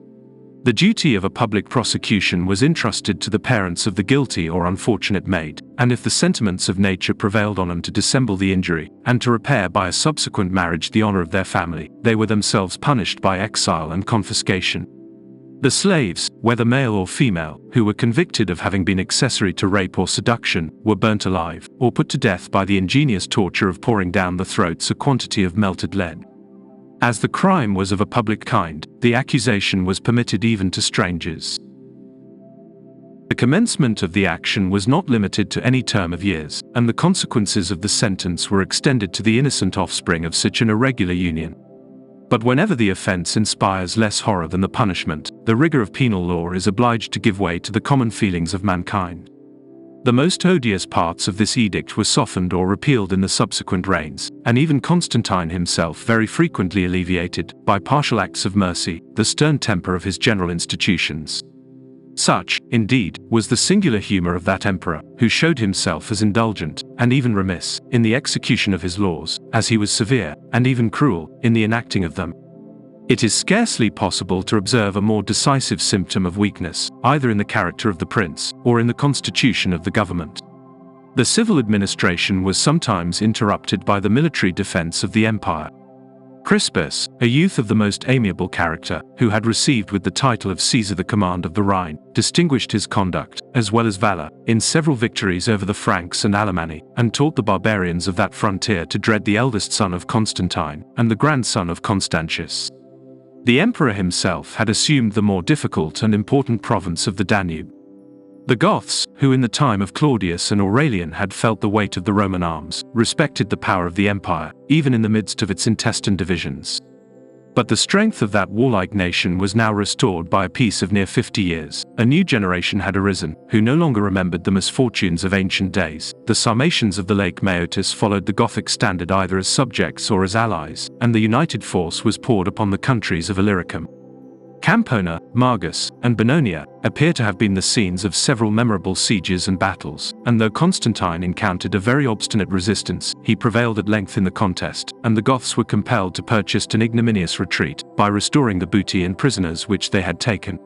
The duty of a public prosecution was entrusted to the parents of the guilty or unfortunate maid, and if the sentiments of nature prevailed on them to dissemble the injury, and to repair by a subsequent marriage the honor of their family, they were themselves punished by exile and confiscation. The slaves, whether male or female, who were convicted of having been accessory to rape or seduction, were burnt alive, or put to death by the ingenious torture of pouring down the throats a quantity of melted lead. As the crime was of a public kind, the accusation was permitted even to strangers. The commencement of the action was not limited to any term of years, and the consequences of the sentence were extended to the innocent offspring of such an irregular union. But whenever the offense inspires less horror than the punishment, the rigor of penal law is obliged to give way to the common feelings of mankind. The most odious parts of this edict were softened or repealed in the subsequent reigns, and even Constantine himself very frequently alleviated, by partial acts of mercy, the stern temper of his general institutions. Such, indeed, was the singular humor of that emperor, who showed himself as indulgent, and even remiss, in the execution of his laws, as he was severe, and even cruel, in the enacting of them. It is scarcely possible to observe a more decisive symptom of weakness, either in the character of the prince, or in the constitution of the government. The civil administration was sometimes interrupted by the military defense of the empire. Crispus, a youth of the most amiable character, who had received with the title of Caesar the command of the Rhine, distinguished his conduct, as well as valor, in several victories over the Franks and Alemanni, and taught the barbarians of that frontier to dread the eldest son of Constantine, and the grandson of Constantius. The emperor himself had assumed the more difficult and important province of the Danube. The Goths, who in the time of Claudius and Aurelian had felt the weight of the Roman arms, respected the power of the empire, even in the midst of its intestine divisions. But the strength of that warlike nation was now restored by a peace of near 50 years. A new generation had arisen, who no longer remembered the misfortunes of ancient days. The Sarmatians of the Lake Maeotis followed the Gothic standard either as subjects or as allies, and the united force was poured upon the countries of Illyricum. Campona, Margus, and Bononia appear to have been the scenes of several memorable sieges and battles, and though Constantine encountered a very obstinate resistance, he prevailed at length in the contest, and the Goths were compelled to purchase an ignominious retreat, by restoring the booty and prisoners which they had taken.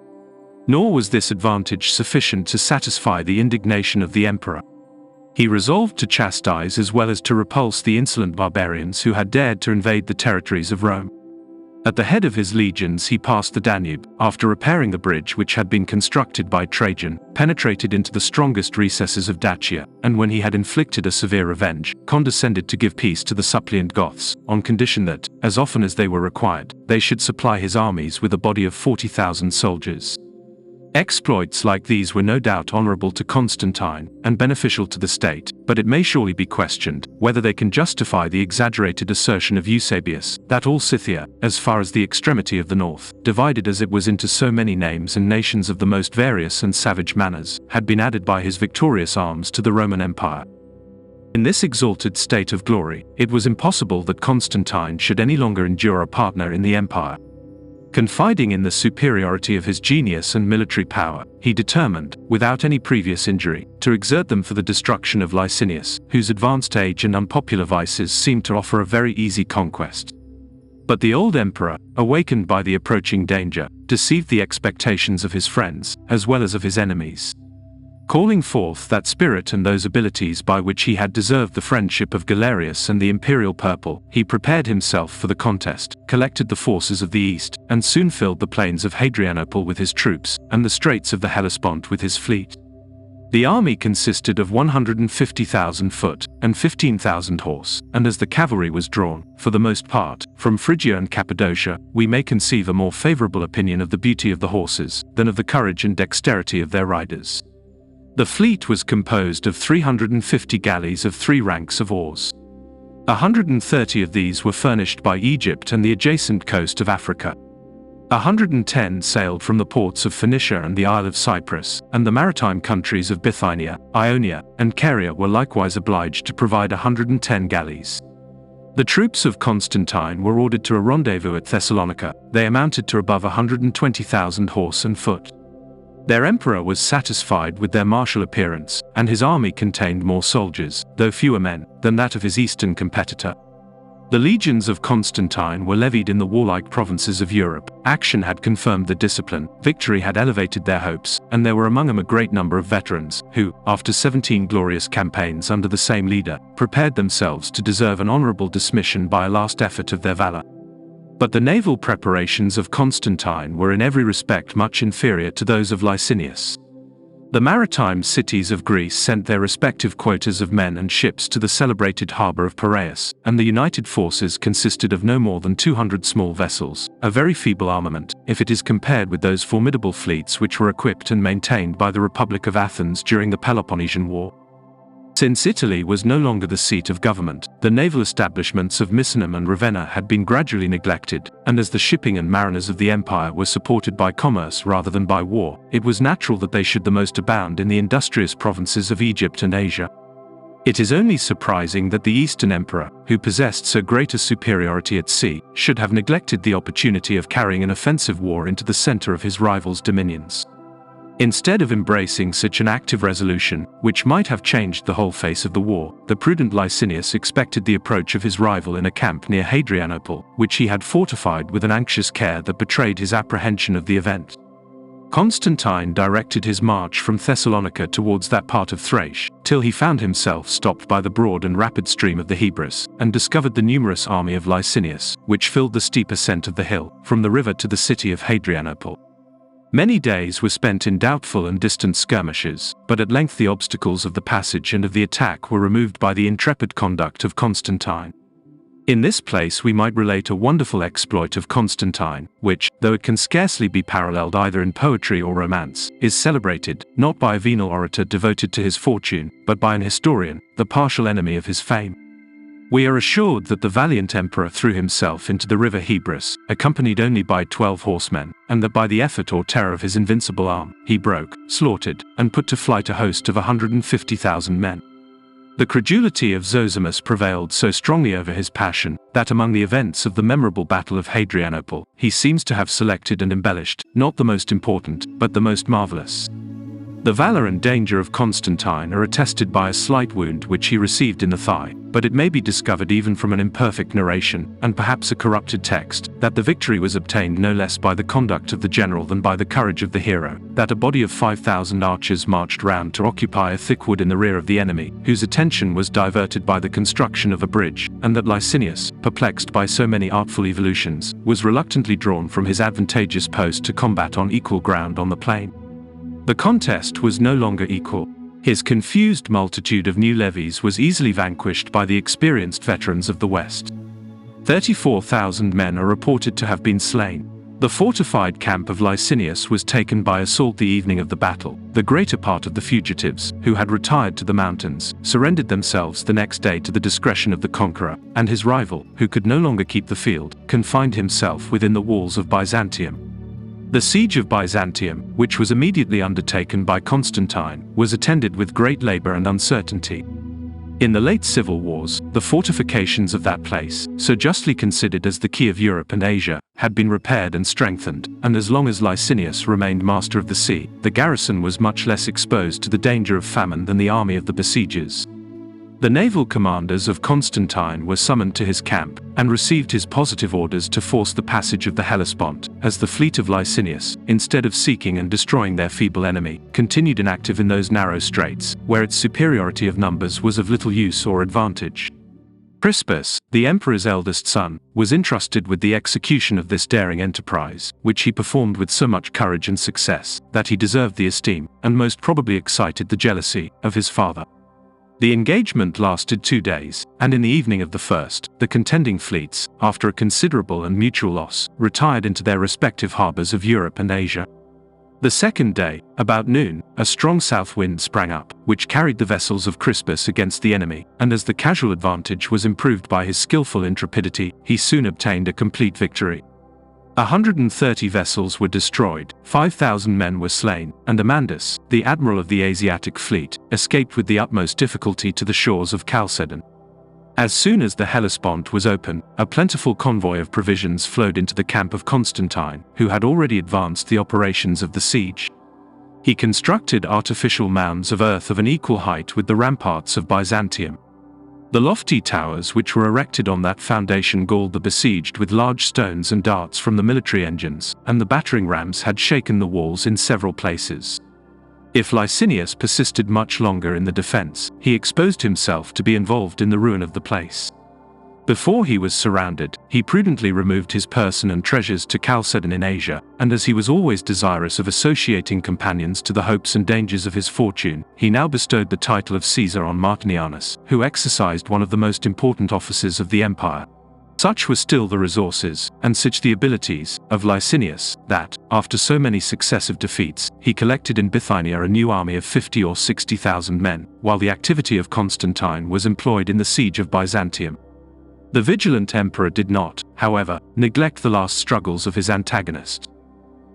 Nor was this advantage sufficient to satisfy the indignation of the emperor. He resolved to chastise as well as to repulse the insolent barbarians who had dared to invade the territories of Rome. At the head of his legions he passed the Danube, after repairing the bridge which had been constructed by Trajan, penetrated into the strongest recesses of Dacia, and when he had inflicted a severe revenge, condescended to give peace to the suppliant Goths, on condition that, as often as they were required, they should supply his armies with a body of 40,000 soldiers. Exploits like these were no doubt honorable to Constantine, and beneficial to the state, but it may surely be questioned, whether they can justify the exaggerated assertion of Eusebius, that all Scythia, as far as the extremity of the north, divided as it was into so many names and nations of the most various and savage manners, had been added by his victorious arms to the Roman Empire. In this exalted state of glory, it was impossible that Constantine should any longer endure a partner in the empire. Confiding in the superiority of his genius and military power, he determined, without any previous injury, to exert them for the destruction of Licinius, whose advanced age and unpopular vices seemed to offer a very easy conquest. But the old emperor, awakened by the approaching danger, deceived the expectations of his friends, as well as of his enemies. Calling forth that spirit and those abilities by which he had deserved the friendship of Galerius and the imperial purple, he prepared himself for the contest, collected the forces of the east, and soon filled the plains of Hadrianople with his troops, and the straits of the Hellespont with his fleet. The army consisted of 150,000 foot and 15,000 horse, and as the cavalry was drawn, for the most part, from Phrygia and Cappadocia, we may conceive a more favorable opinion of the beauty of the horses than of the courage and dexterity of their riders. The fleet was composed of 350 galleys of 3 ranks of oars. 130 of these were furnished by Egypt and the adjacent coast of Africa. 110 sailed from the ports of Phoenicia and the Isle of Cyprus, and the maritime countries of Bithynia, Ionia, and Caria were likewise obliged to provide 110 galleys. The troops of Constantine were ordered to a rendezvous at Thessalonica. They amounted to above 120,000 horse and foot. Their emperor was satisfied with their martial appearance, and his army contained more soldiers, though fewer men, than that of his eastern competitor. The legions of Constantine were levied in the warlike provinces of Europe. Action had confirmed the discipline, victory had elevated their hopes, and there were among them a great number of veterans, who, after 17 glorious campaigns under the same leader, prepared themselves to deserve an honorable dismission by a last effort of their valor. But the naval preparations of Constantine were in every respect much inferior to those of Licinius. The maritime cities of Greece sent their respective quotas of men and ships to the celebrated harbor of Piraeus, and the united forces consisted of no more than 200 small vessels, a very feeble armament, if it is compared with those formidable fleets which were equipped and maintained by the Republic of Athens during the Peloponnesian War. Since Italy was no longer the seat of government, the naval establishments of Misenum and Ravenna had been gradually neglected, and as the shipping and mariners of the empire were supported by commerce rather than by war, it was natural that they should the most abound in the industrious provinces of Egypt and Asia. It is only surprising that the Eastern emperor, who possessed so great a superiority at sea, should have neglected the opportunity of carrying an offensive war into the center of his rival's dominions. Instead of embracing such an active resolution, which might have changed the whole face of the war, the prudent Licinius expected the approach of his rival in a camp near Hadrianople, which he had fortified with an anxious care that betrayed his apprehension of the event. Constantine directed his march from Thessalonica towards that part of Thrace, till he found himself stopped by the broad and rapid stream of the Hebrus, and discovered the numerous army of Licinius, which filled the steep ascent of the hill, from the river to the city of Hadrianople. Many days were spent in doubtful and distant skirmishes, but at length the obstacles of the passage and of the attack were removed by the intrepid conduct of Constantine. In this place we might relate a wonderful exploit of Constantine, which, though it can scarcely be paralleled either in poetry or romance, is celebrated, not by a venal orator devoted to his fortune, but by an historian, the partial enemy of his fame. We are assured that the valiant emperor threw himself into the river Hebrus, accompanied only by 12 horsemen, and that by the effort or terror of his invincible arm, he broke, slaughtered, and put to flight a host of 150,000 men. The credulity of Zosimus prevailed so strongly over his passion, that among the events of the memorable Battle of Hadrianople, he seems to have selected and embellished, not the most important, but the most marvelous. The valor and danger of Constantine are attested by a slight wound which he received in the thigh, but it may be discovered even from an imperfect narration, and perhaps a corrupted text, that the victory was obtained no less by the conduct of the general than by the courage of the hero, that a body of 5,000 archers marched round to occupy a thick wood in the rear of the enemy, whose attention was diverted by the construction of a bridge, and that Licinius, perplexed by so many artful evolutions, was reluctantly drawn from his advantageous post to combat on equal ground on the plain. The contest was no longer equal. His confused multitude of new levies was easily vanquished by the experienced veterans of the West. 34,000 men are reported to have been slain. The fortified camp of Licinius was taken by assault the evening of the battle. The greater part of the fugitives, who had retired to the mountains, surrendered themselves the next day to the discretion of the conqueror, and his rival, who could no longer keep the field, confined himself within the walls of Byzantium. The siege of Byzantium, which was immediately undertaken by Constantine, was attended with great labor and uncertainty. In the late civil wars, the fortifications of that place, so justly considered as the key of Europe and Asia, had been repaired and strengthened, and as long as Licinius remained master of the sea, the garrison was much less exposed to the danger of famine than the army of the besiegers. The naval commanders of Constantine were summoned to his camp, and received his positive orders to force the passage of the Hellespont, as the fleet of Licinius, instead of seeking and destroying their feeble enemy, continued inactive in those narrow straits, where its superiority of numbers was of little use or advantage. Crispus, the emperor's eldest son, was entrusted with the execution of this daring enterprise, which he performed with so much courage and success that he deserved the esteem, and most probably excited the jealousy, of his father. The engagement lasted 2 days, and in the evening of the first, the contending fleets, after a considerable and mutual loss, retired into their respective harbors of Europe and Asia. The second day, about noon, a strong south wind sprang up, which carried the vessels of Crispus against the enemy, and as the casual advantage was improved by his skillful intrepidity, he soon obtained a complete victory. 130 vessels were destroyed, 5,000 men were slain, and Amandus, the admiral of the Asiatic fleet, escaped with the utmost difficulty to the shores of Chalcedon. As soon as the Hellespont was open, a plentiful convoy of provisions flowed into the camp of Constantine, who had already advanced the operations of the siege. He constructed artificial mounds of earth of an equal height with the ramparts of Byzantium. The lofty towers which were erected on that foundation galled the besieged with large stones and darts from the military engines, and the battering rams had shaken the walls in several places. If Licinius persisted much longer in the defense, he exposed himself to be involved in the ruin of the place. Before he was surrounded, he prudently removed his person and treasures to Chalcedon in Asia, and as he was always desirous of associating companions to the hopes and dangers of his fortune, he now bestowed the title of Caesar on Martinianus, who exercised one of the most important offices of the empire. Such were still the resources, and such the abilities, of Licinius, that, after so many successive defeats, he collected in Bithynia a new army of 50 or 60,000 men, while the activity of Constantine was employed in the siege of Byzantium. The vigilant emperor did not, however, neglect the last struggles of his antagonist.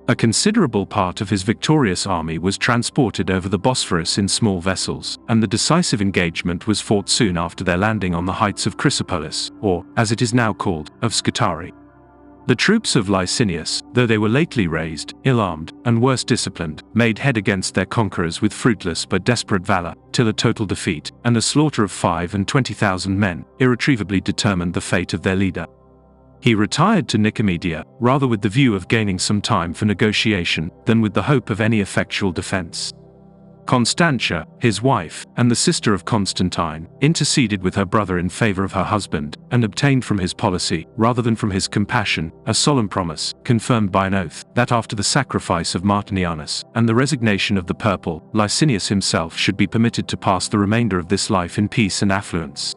A considerable part of his victorious army was transported over the Bosphorus in small vessels, and the decisive engagement was fought soon after their landing on the heights of Chrysopolis, or, as it is now called, of Scutari. The troops of Licinius, though they were lately raised, ill-armed, and worse disciplined, made head against their conquerors with fruitless but desperate valor, till a total defeat, and a slaughter of 25,000 men, irretrievably determined the fate of their leader. He retired to Nicomedia, rather with the view of gaining some time for negotiation, than with the hope of any effectual defense. Constantia, his wife, and the sister of Constantine, interceded with her brother in favor of her husband, and obtained from his policy, rather than from his compassion, a solemn promise, confirmed by an oath, that after the sacrifice of Martinianus, and the resignation of the purple, Licinius himself should be permitted to pass the remainder of this life in peace and affluence.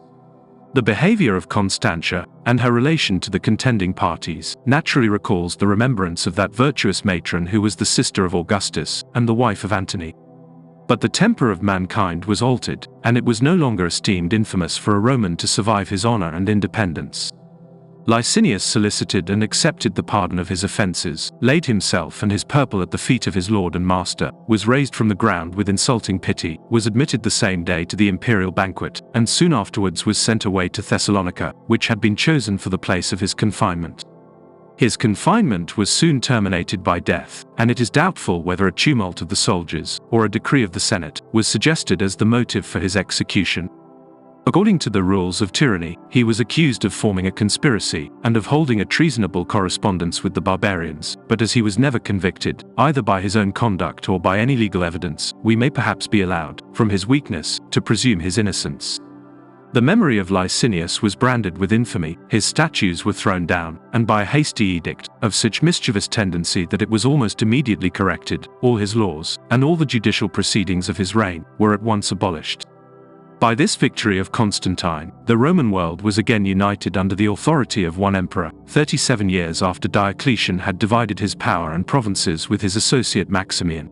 The behavior of Constantia, and her relation to the contending parties, naturally recalls the remembrance of that virtuous matron who was the sister of Augustus, and the wife of Antony. But the temper of mankind was altered, and it was no longer esteemed infamous for a Roman to survive his honor and independence. Licinius solicited and accepted the pardon of his offenses, laid himself and his purple at the feet of his lord and master, was raised from the ground with insulting pity, was admitted the same day to the imperial banquet, and soon afterwards was sent away to Thessalonica, which had been chosen for the place of his confinement. His confinement was soon terminated by death, and it is doubtful whether a tumult of the soldiers, or a decree of the Senate, was suggested as the motive for his execution. According to the rules of tyranny, he was accused of forming a conspiracy, and of holding a treasonable correspondence with the barbarians, but as he was never convicted, either by his own conduct or by any legal evidence, we may perhaps be allowed, from his weakness, to presume his innocence. The memory of Licinius was branded with infamy, his statues were thrown down, and by a hasty edict, of such mischievous tendency that it was almost immediately corrected, all his laws, and all the judicial proceedings of his reign, were at once abolished. By this victory of Constantine, the Roman world was again united under the authority of one emperor, 37 years after Diocletian had divided his power and provinces with his associate Maximian.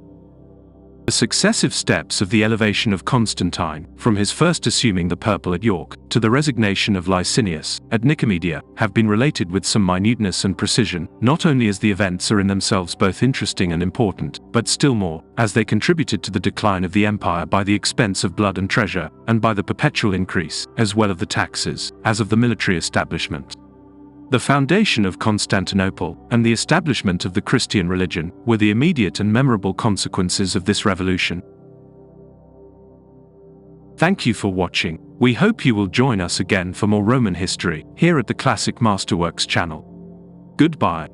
The successive steps of the elevation of Constantine, from his first assuming the purple at York, to the resignation of Licinius, at Nicomedia, have been related with some minuteness and precision, not only as the events are in themselves both interesting and important, but still more, as they contributed to the decline of the empire by the expense of blood and treasure, and by the perpetual increase, as well of the taxes, as of the military establishment. The foundation of Constantinople, and the establishment of the Christian religion, were the immediate and memorable consequences of this revolution. Thank you for watching. We hope you will join us again for more Roman history, here at the Classic Masterworks channel. Goodbye.